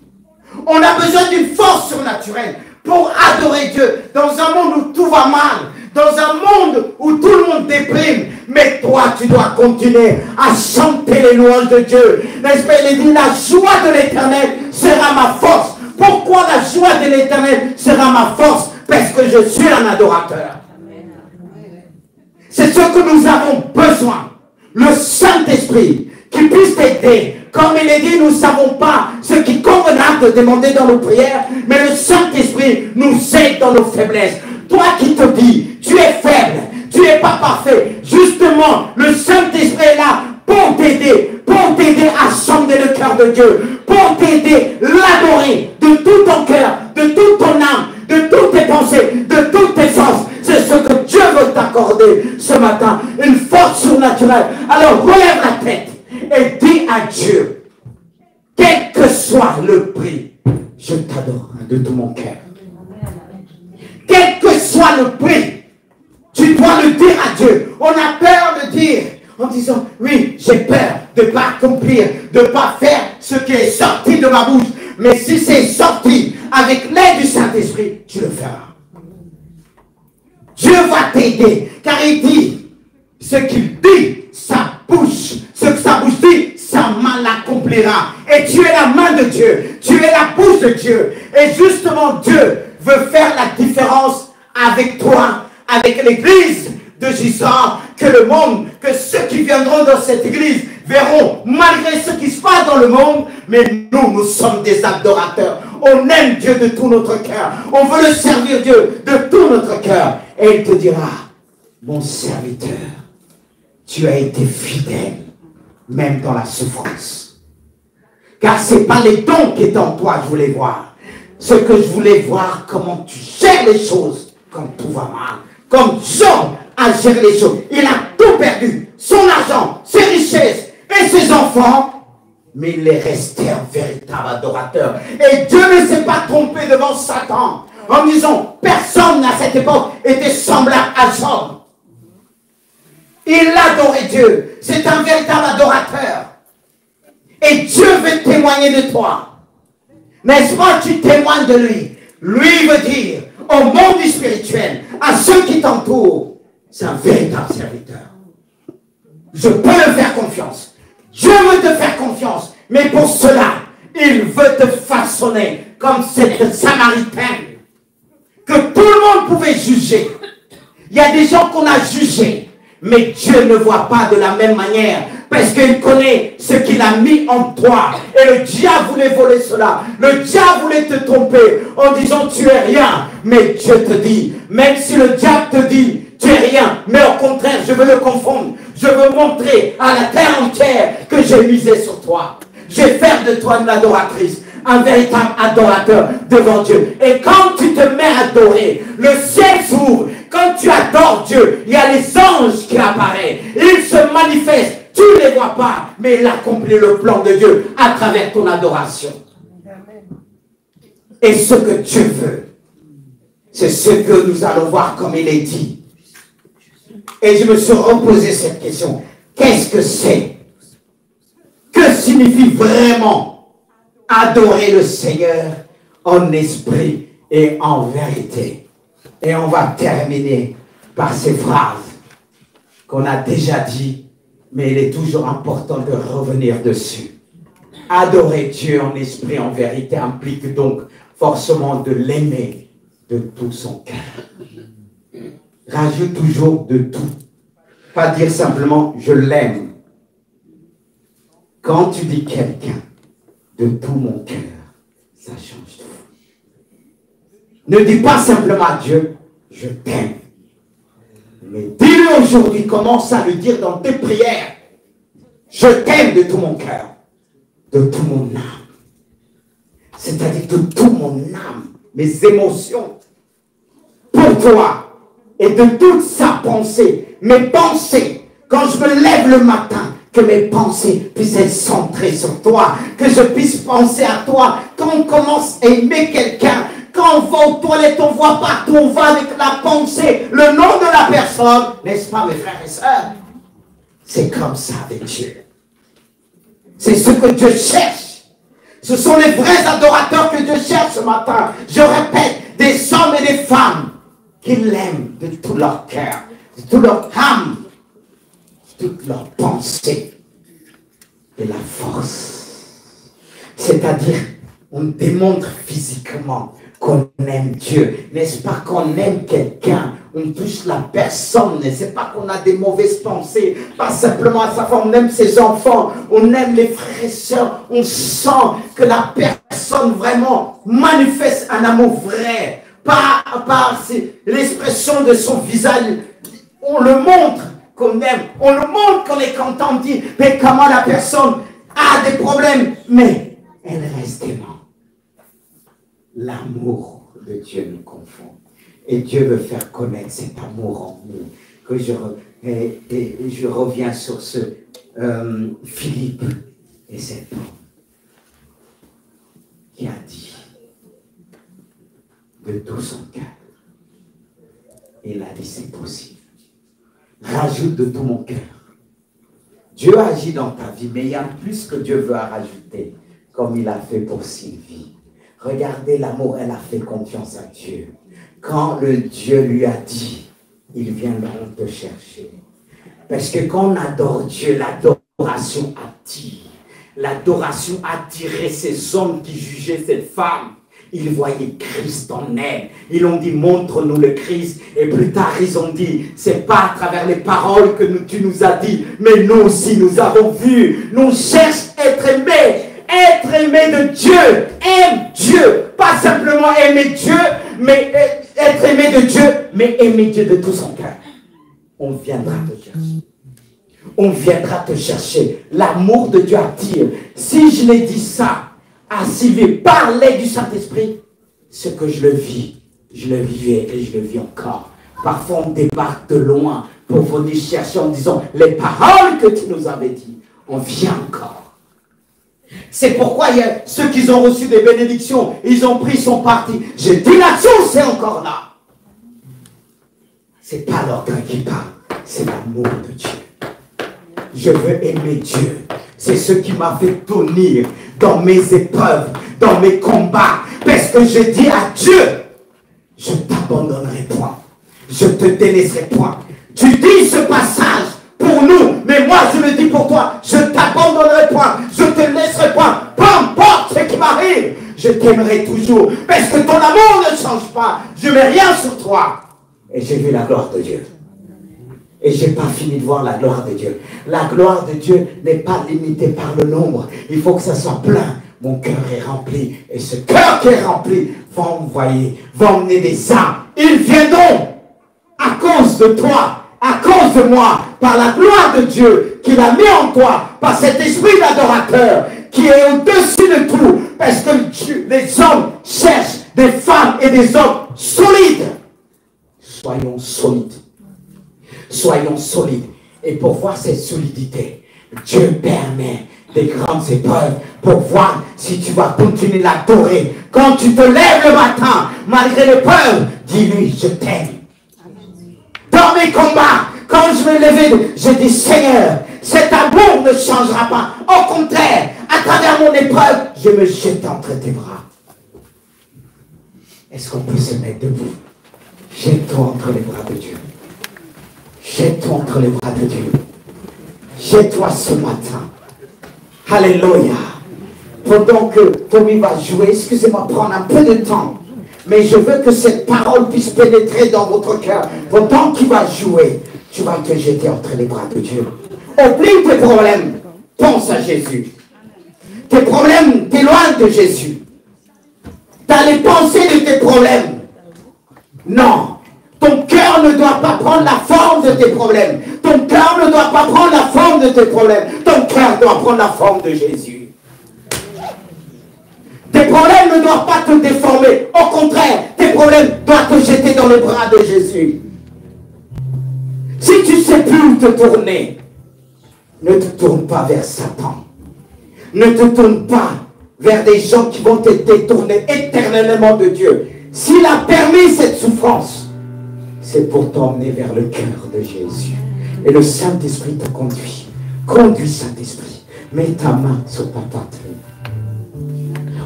on a besoin d'une force surnaturelle pour adorer Dieu. Dans un monde où tout va mal, dans un monde où tout le monde déprime, mais toi, tu dois continuer à chanter les louanges de Dieu. N'est-ce pas? Il dit, la joie de l'Éternel sera ma force. Pourquoi la joie de l'Éternel sera ma force? Parce que je suis un adorateur. C'est ce que nous avons besoin. Le Saint-Esprit qui puisse t'aider. Comme il est dit, nous ne savons pas ce qui conviendra de demander dans nos prières, mais le Saint-Esprit nous aide dans nos faiblesses. Toi qui te dis, tu es faible, tu n'es pas parfait. Justement, le Saint-Esprit est là pour t'aider à sonder le cœur de Dieu, pour t'aider, l'adorer de tout ton cœur, de toute ton âme, de toutes tes pensées, de toutes tes forces. C'est ce que Dieu veut t'accorder ce matin, une force surnaturelle. Alors relève la tête et dis à Dieu, quel que soit le prix, je t'adore de tout mon cœur. Quel que soit le prix, tu dois le dire à Dieu. On a peur de dire, en disant, oui, j'ai peur de ne pas accomplir, de ne pas faire ce qui est sorti de ma bouche. Mais si c'est sorti avec l'aide du Saint-Esprit, tu le feras. Dieu va t'aider, car il dit, ce qu'il dit, sa bouche, ce que sa bouche dit, sa main l'accomplira. Et tu es la main de Dieu, tu es la bouche de Dieu. Et justement, Dieu veut faire la différence avec toi, avec l'église de Gisors, que le monde, que ceux qui viendront dans cette église verront, malgré ce qui se passe dans le monde, mais nous sommes des adorateurs. On aime Dieu de tout notre cœur. On veut le servir Dieu de tout notre cœur. Et il te dira, mon serviteur, tu as été fidèle, même dans la souffrance. Car ce n'est pas les dons qui étaient en toi que je voulais voir. Ce que je voulais voir, comment tu gères les choses quand tout va mal. Comme Job a géré les choses. Il a tout perdu. Son argent, ses richesses et ses enfants. Mais il est resté un véritable adorateur. Et Dieu ne s'est pas trompé devant Satan en disant, personne à cette époque était semblable à Job. Il adorait Dieu. C'est un véritable adorateur. Et Dieu veut témoigner de toi. N'est-ce pas, tu témoignes de lui. Lui veut dire au monde spirituel, à ceux qui t'entourent, c'est un véritable serviteur. Je peux le faire confiance. Dieu veut te faire confiance. Mais pour cela, il veut te façonner comme cette Samaritaine que tout le monde pouvait juger. Il y a des gens qu'on a jugés, mais Dieu ne voit pas de la même manière parce qu'il connaît ce qu'il a mis en toi. Et le diable voulait voler cela. Le diable voulait te tromper en disant tu es rien. Mais Dieu te dit, même si le diable te dit tu es rien, mais au contraire, je veux le confondre. Je veux montrer à la terre entière que j'ai misé sur toi. Je vais faire de toi une adoratrice, un véritable adorateur devant Dieu. Et quand tu te mets à adorer, le ciel s'ouvre. Quand tu adores Dieu, il y a les anges qui apparaissent. Ils se manifestent. Tu ne les vois pas, mais il accomplit le plan de Dieu à travers ton adoration. Et ce que Dieu veut, c'est ce que nous allons voir comme il est dit. Et je me suis reposé cette question. Qu'est-ce que c'est? Que signifie vraiment adorer le Seigneur en esprit et en vérité? Et on va terminer par ces phrases qu'on a déjà dit, mais il est toujours important de revenir dessus. Adorer Dieu en esprit, en vérité, implique donc forcément de l'aimer de tout son cœur. Rajoute toujours de tout. Pas dire simplement je l'aime. Quand tu dis quelqu'un de tout mon cœur, ça change tout. Ne dis pas simplement à Dieu je t'aime. Mais dis-le aujourd'hui, commence à le dire dans tes prières. Je t'aime de tout mon cœur, de tout mon âme. C'est-à-dire de tout mon âme, mes émotions, pour toi, et de toute sa pensée, mes pensées, quand je me lève le matin, que mes pensées puissent être centrées sur toi, que je puisse penser à toi. Quand on commence à aimer quelqu'un, quand on va aux toilettes, on voit partout, on va avec la pensée, le nom de la personne, n'est-ce pas mes frères et sœurs? C'est comme ça avec Dieu. C'est ce que Dieu cherche. Ce sont les vrais adorateurs que Dieu cherche ce matin. Je répète, des hommes et des femmes qu'ils l'aiment de tout leur cœur, de toute leur âme, de toute leur pensée et la force. C'est-à-dire, on démontre physiquement qu'on aime Dieu. N'est-ce pas qu'on aime quelqu'un? On touche la personne. C'est pas qu'on a des mauvaises pensées. Pas simplement à sa femme. On aime ses enfants. On aime les frères et sœurs. On sent que la personne vraiment manifeste un amour vrai. Pas par l'expression de son visage. On le montre qu'on aime. On le montre qu'on est content. On dit, mais comment la personne a des problèmes. Mais elle reste aimante. L'amour de Dieu nous confond. Et Dieu veut faire connaître cet amour en nous. Que je reviens sur ce Philippe et cette femme qui a dit de tout son cœur. Il a dit c'est possible. Rajoute de tout mon cœur. Dieu agit dans ta vie, mais il y a plus que Dieu veut rajouter, comme il a fait pour Sylvie. Regardez l'amour, elle a fait confiance à Dieu. Quand le Dieu lui a dit, ils viendront te chercher. Parce que quand on adore Dieu, l'adoration attire. L'adoration attirait ces hommes qui jugeaient cette femme. Ils voyaient Christ en elle. Ils ont dit, montre-nous le Christ. Et plus tard, ils ont dit, c'est pas à travers les paroles que tu nous as dit, mais nous aussi, nous avons vu. Nous cherchons à être aimés. Être aimé de Dieu, aime Dieu, pas simplement aimer Dieu, mais être aimé de Dieu, mais aimer Dieu de tout son cœur. On viendra te chercher. On viendra te chercher. L'amour de Dieu attire. Si je l'ai dit ça à Sylvie, parler du Saint-Esprit, ce que je le vis, je le vivais et je le vis encore. Parfois on débarque de loin pour venir chercher en disant les paroles que tu nous avais dit. On vient encore. C'est pourquoi il y a ceux qui ont reçu des bénédictions, ils ont pris son parti. J'ai dit l'action, c'est encore là. C'est pas l'orgueil qui parle, c'est l'amour de Dieu. Je veux aimer Dieu. C'est ce qui m'a fait tenir dans mes épreuves, dans mes combats. Parce que je dis à Dieu, je ne t'abandonnerai point. Je te délaisserai point. Tu dis ce passage pour nous, mais moi je le dis pour toi, je ne t'abandonnerai point, je te laisserai point, peu importe ce qui m'arrive, je t'aimerai toujours, parce que ton amour ne change pas, je ne mets rien sur toi. Et j'ai vu la gloire de Dieu. Et je n'ai pas fini de voir la gloire de Dieu. La gloire de Dieu n'est pas limitée par le nombre, il faut que ça soit plein. Mon cœur est rempli, et ce cœur qui est rempli va envoyer, va emmener des âmes. Ils viendront à cause de toi, à cause de moi, par la gloire de Dieu qu'il a mis en toi, par cet esprit d'adorateur qui est au-dessus de tout, parce que les hommes cherchent des femmes et des hommes solides. Soyons solides. Soyons solides. Et pour voir cette solidité, Dieu permet des grandes épreuves pour voir si tu vas continuer à l'adorer. Quand tu te lèves le matin, malgré l'épreuve, dis-lui, je t'aime. Dans mes combats, quand je me levais, je dis, Seigneur, cet amour ne changera pas. Au contraire, à travers mon épreuve, je me jette entre tes bras. Est-ce qu'on peut se mettre debout? Jette-toi entre les bras de Dieu. Jette-toi entre les bras de Dieu. Jette-toi ce matin. Alléluia. Pendant que Tommy va jouer, excusez-moi, prendre un peu de temps. Mais je veux que cette parole puisse pénétrer dans votre cœur. Pendant qu'il va jouer, tu vas te jeter entre les bras de Dieu. Oublie tes problèmes. Pense à Jésus. Tes problèmes t'éloignent de Jésus. Tu as les pensées de tes problèmes. Non. Ton cœur ne doit pas prendre la forme de tes problèmes. Ton cœur ne doit pas prendre la forme de tes problèmes. Ton cœur doit prendre la forme de Jésus. Tes problèmes ne doivent pas te déformer. Au contraire, tes problèmes doivent te jeter dans les bras de Jésus. Si tu ne sais plus où te tourner, ne te tourne pas vers Satan. Ne te tourne pas vers des gens qui vont te détourner éternellement de Dieu. S'il a permis cette souffrance, c'est pour t'emmener vers le cœur de Jésus. Et le Saint-Esprit te conduit. Conduis, Saint-Esprit. Mets ta main sur ta poitrine.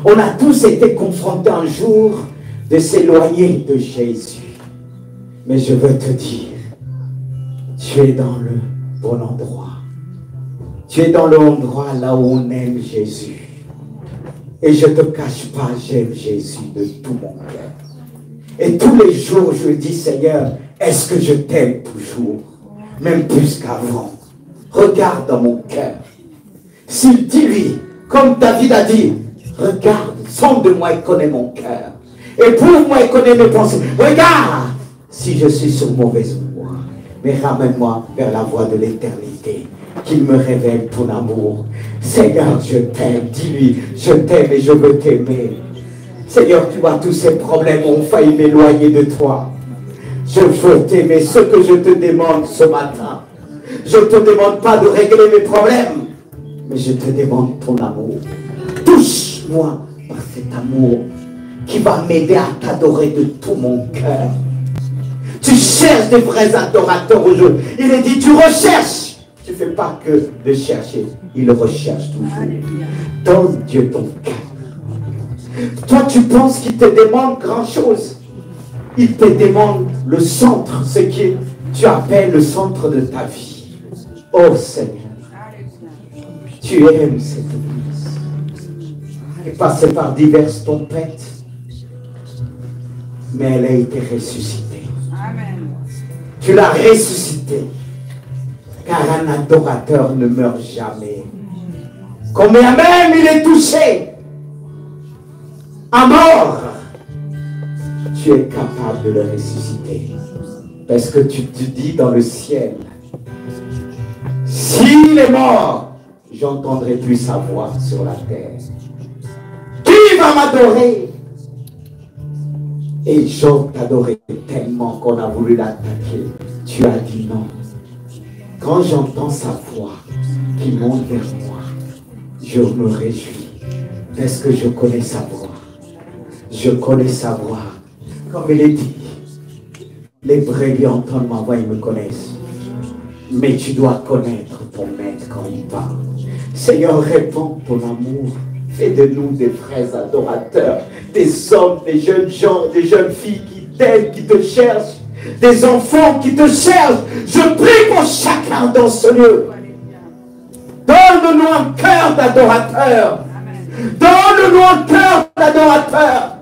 On a tous été confrontés un jour de s'éloigner de Jésus. Mais je veux te dire, tu es dans le bon endroit. Tu es dans l'endroit là où on aime Jésus. Et je ne te cache pas, j'aime Jésus de tout mon cœur. Et tous les jours, je dis, Seigneur, est-ce que je t'aime toujours? Même plus qu'avant. Regarde dans mon cœur. S'il dit lui, comme David a dit, regarde, sonde-moi et connais mon cœur. Éprouve-moi et connais mes pensées. Regarde si je suis sur mauvaise voie. Mais ramène-moi vers la voie de l'éternité. Qu'il me révèle ton amour. Seigneur, je t'aime. Dis-lui, je t'aime et je veux t'aimer. Seigneur, tu vois, tous ces problèmes ont failli m'éloigner de toi. Je veux t'aimer. Ce que je te demande ce matin, je ne te demande pas de régler mes problèmes, mais je te demande ton amour. Touche-moi par cet amour qui va m'aider à t'adorer de tout mon cœur. Tu cherches des vrais adorateurs aujourd'hui. Il est dit, tu recherches. Tu ne fais pas que de chercher. Il recherche toujours. Donne Dieu ton cœur. Toi, tu penses qu'il te demande grand chose. Il te demande le centre, ce que tu appelles le centre de ta vie. Oh Seigneur, tu aimes cette église. Elle est passée par diverses tempêtes, mais elle a été ressuscitée. Amen. Tu l'as ressuscitée, car un adorateur ne meurt jamais. Combien même il est touché à mort, tu es capable de le ressusciter. Parce que tu te dis dans le ciel, s'il est mort, j'entendrai plus sa voix sur la terre. Qui va m'adorer? Et Job t'adorait tellement qu'on a voulu l'attaquer. Tu as dit non. Quand j'entends sa voix qui monte vers moi, je me réjouis. Parce que je connais sa voix. Je connais sa voix. Comme il est dit, les brebis entendent ma voix, ils me connaissent. Mais tu dois connaître ton maître quand il parle. Seigneur, répands ton amour. Fais de nous des vrais adorateurs, des hommes, des jeunes gens, des jeunes filles qui t'aiment, qui te cherchent, des enfants qui te cherchent. Je prie pour chacun dans ce lieu. Donne-nous un cœur d'adorateur. Donne-nous un cœur d'adorateur.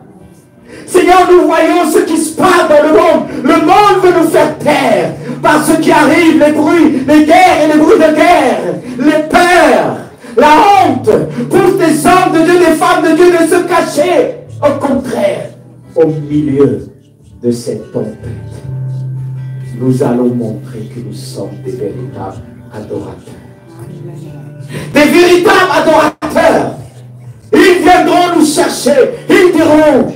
Seigneur, nous voyons ce qui se passe dans le monde. Le monde veut nous faire taire par ce qui arrive, les bruits, les guerres et les bruits de guerre, les peurs, la honte. Pousse des hommes de Dieu, des femmes de Dieu de se cacher. Au contraire, au milieu de cette tempête, nous allons montrer que nous sommes des véritables adorateurs. Des véritables adorateurs. Ils viendront nous chercher. Ils diront,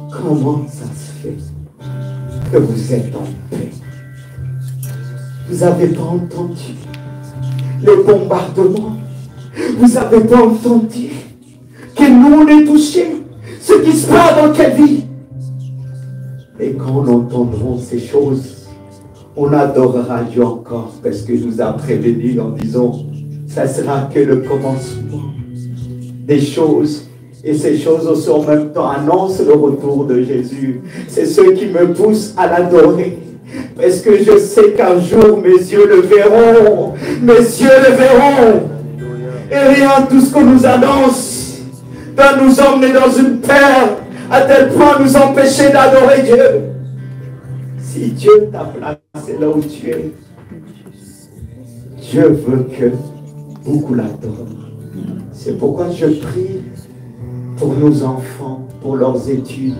comment ça se fait que vous êtes en paix? Vous n'avez pas entendu les bombardements? Vous n'avez pas entendu que nous on est touchés? Ce qui se passe dans quelle vie? Et quand on entendra ces choses, on adorera Dieu encore parce que nous a prévenus en disant, ça sera que le commencement des choses. Et ces choses aussi en même temps annoncent le retour de Jésus. C'est ce qui me pousse à l'adorer. Parce que je sais qu'un jour mes yeux le verront. Mes yeux le verront. Et rien, tout ce qu'on nous annonce va nous emmener dans une peur à tel point nous empêcher d'adorer Dieu. Si Dieu t'a placé là où tu es, Dieu veut que beaucoup l'adorent. C'est pourquoi je prie pour nos enfants, pour leurs études,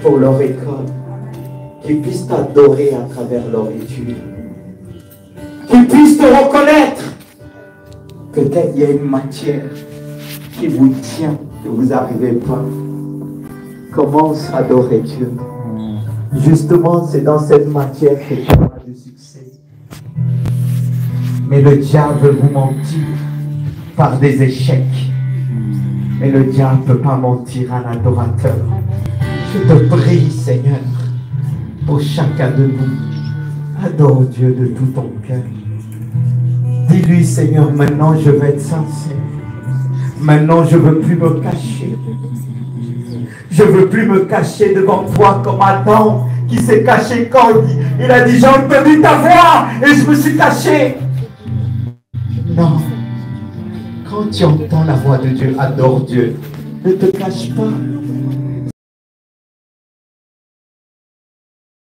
pour leur école, qu'ils puissent t'adorer à travers leur étude, qu'ils puissent te reconnaître. Peut-être il y a une matière qui vous tient, que vous n'arrivez pas. Commence à adorer Dieu. Justement, c'est dans cette matière que tu auras du succès. Mais le diable veut vous mentir par des échecs. Mais le diable ne peut pas mentir à un adorateur. Je te prie, Seigneur, pour chacun de nous. Adore Dieu de tout ton cœur. Dis-lui, Seigneur, maintenant je vais être sincère. Maintenant, je ne veux plus me cacher. Je ne veux plus me cacher devant toi comme Adam qui s'est caché quand il a dit « J'ai entendu ta voix et je me suis caché. » Non. Quand tu entends la voix de Dieu, adore Dieu. Ne te cache pas.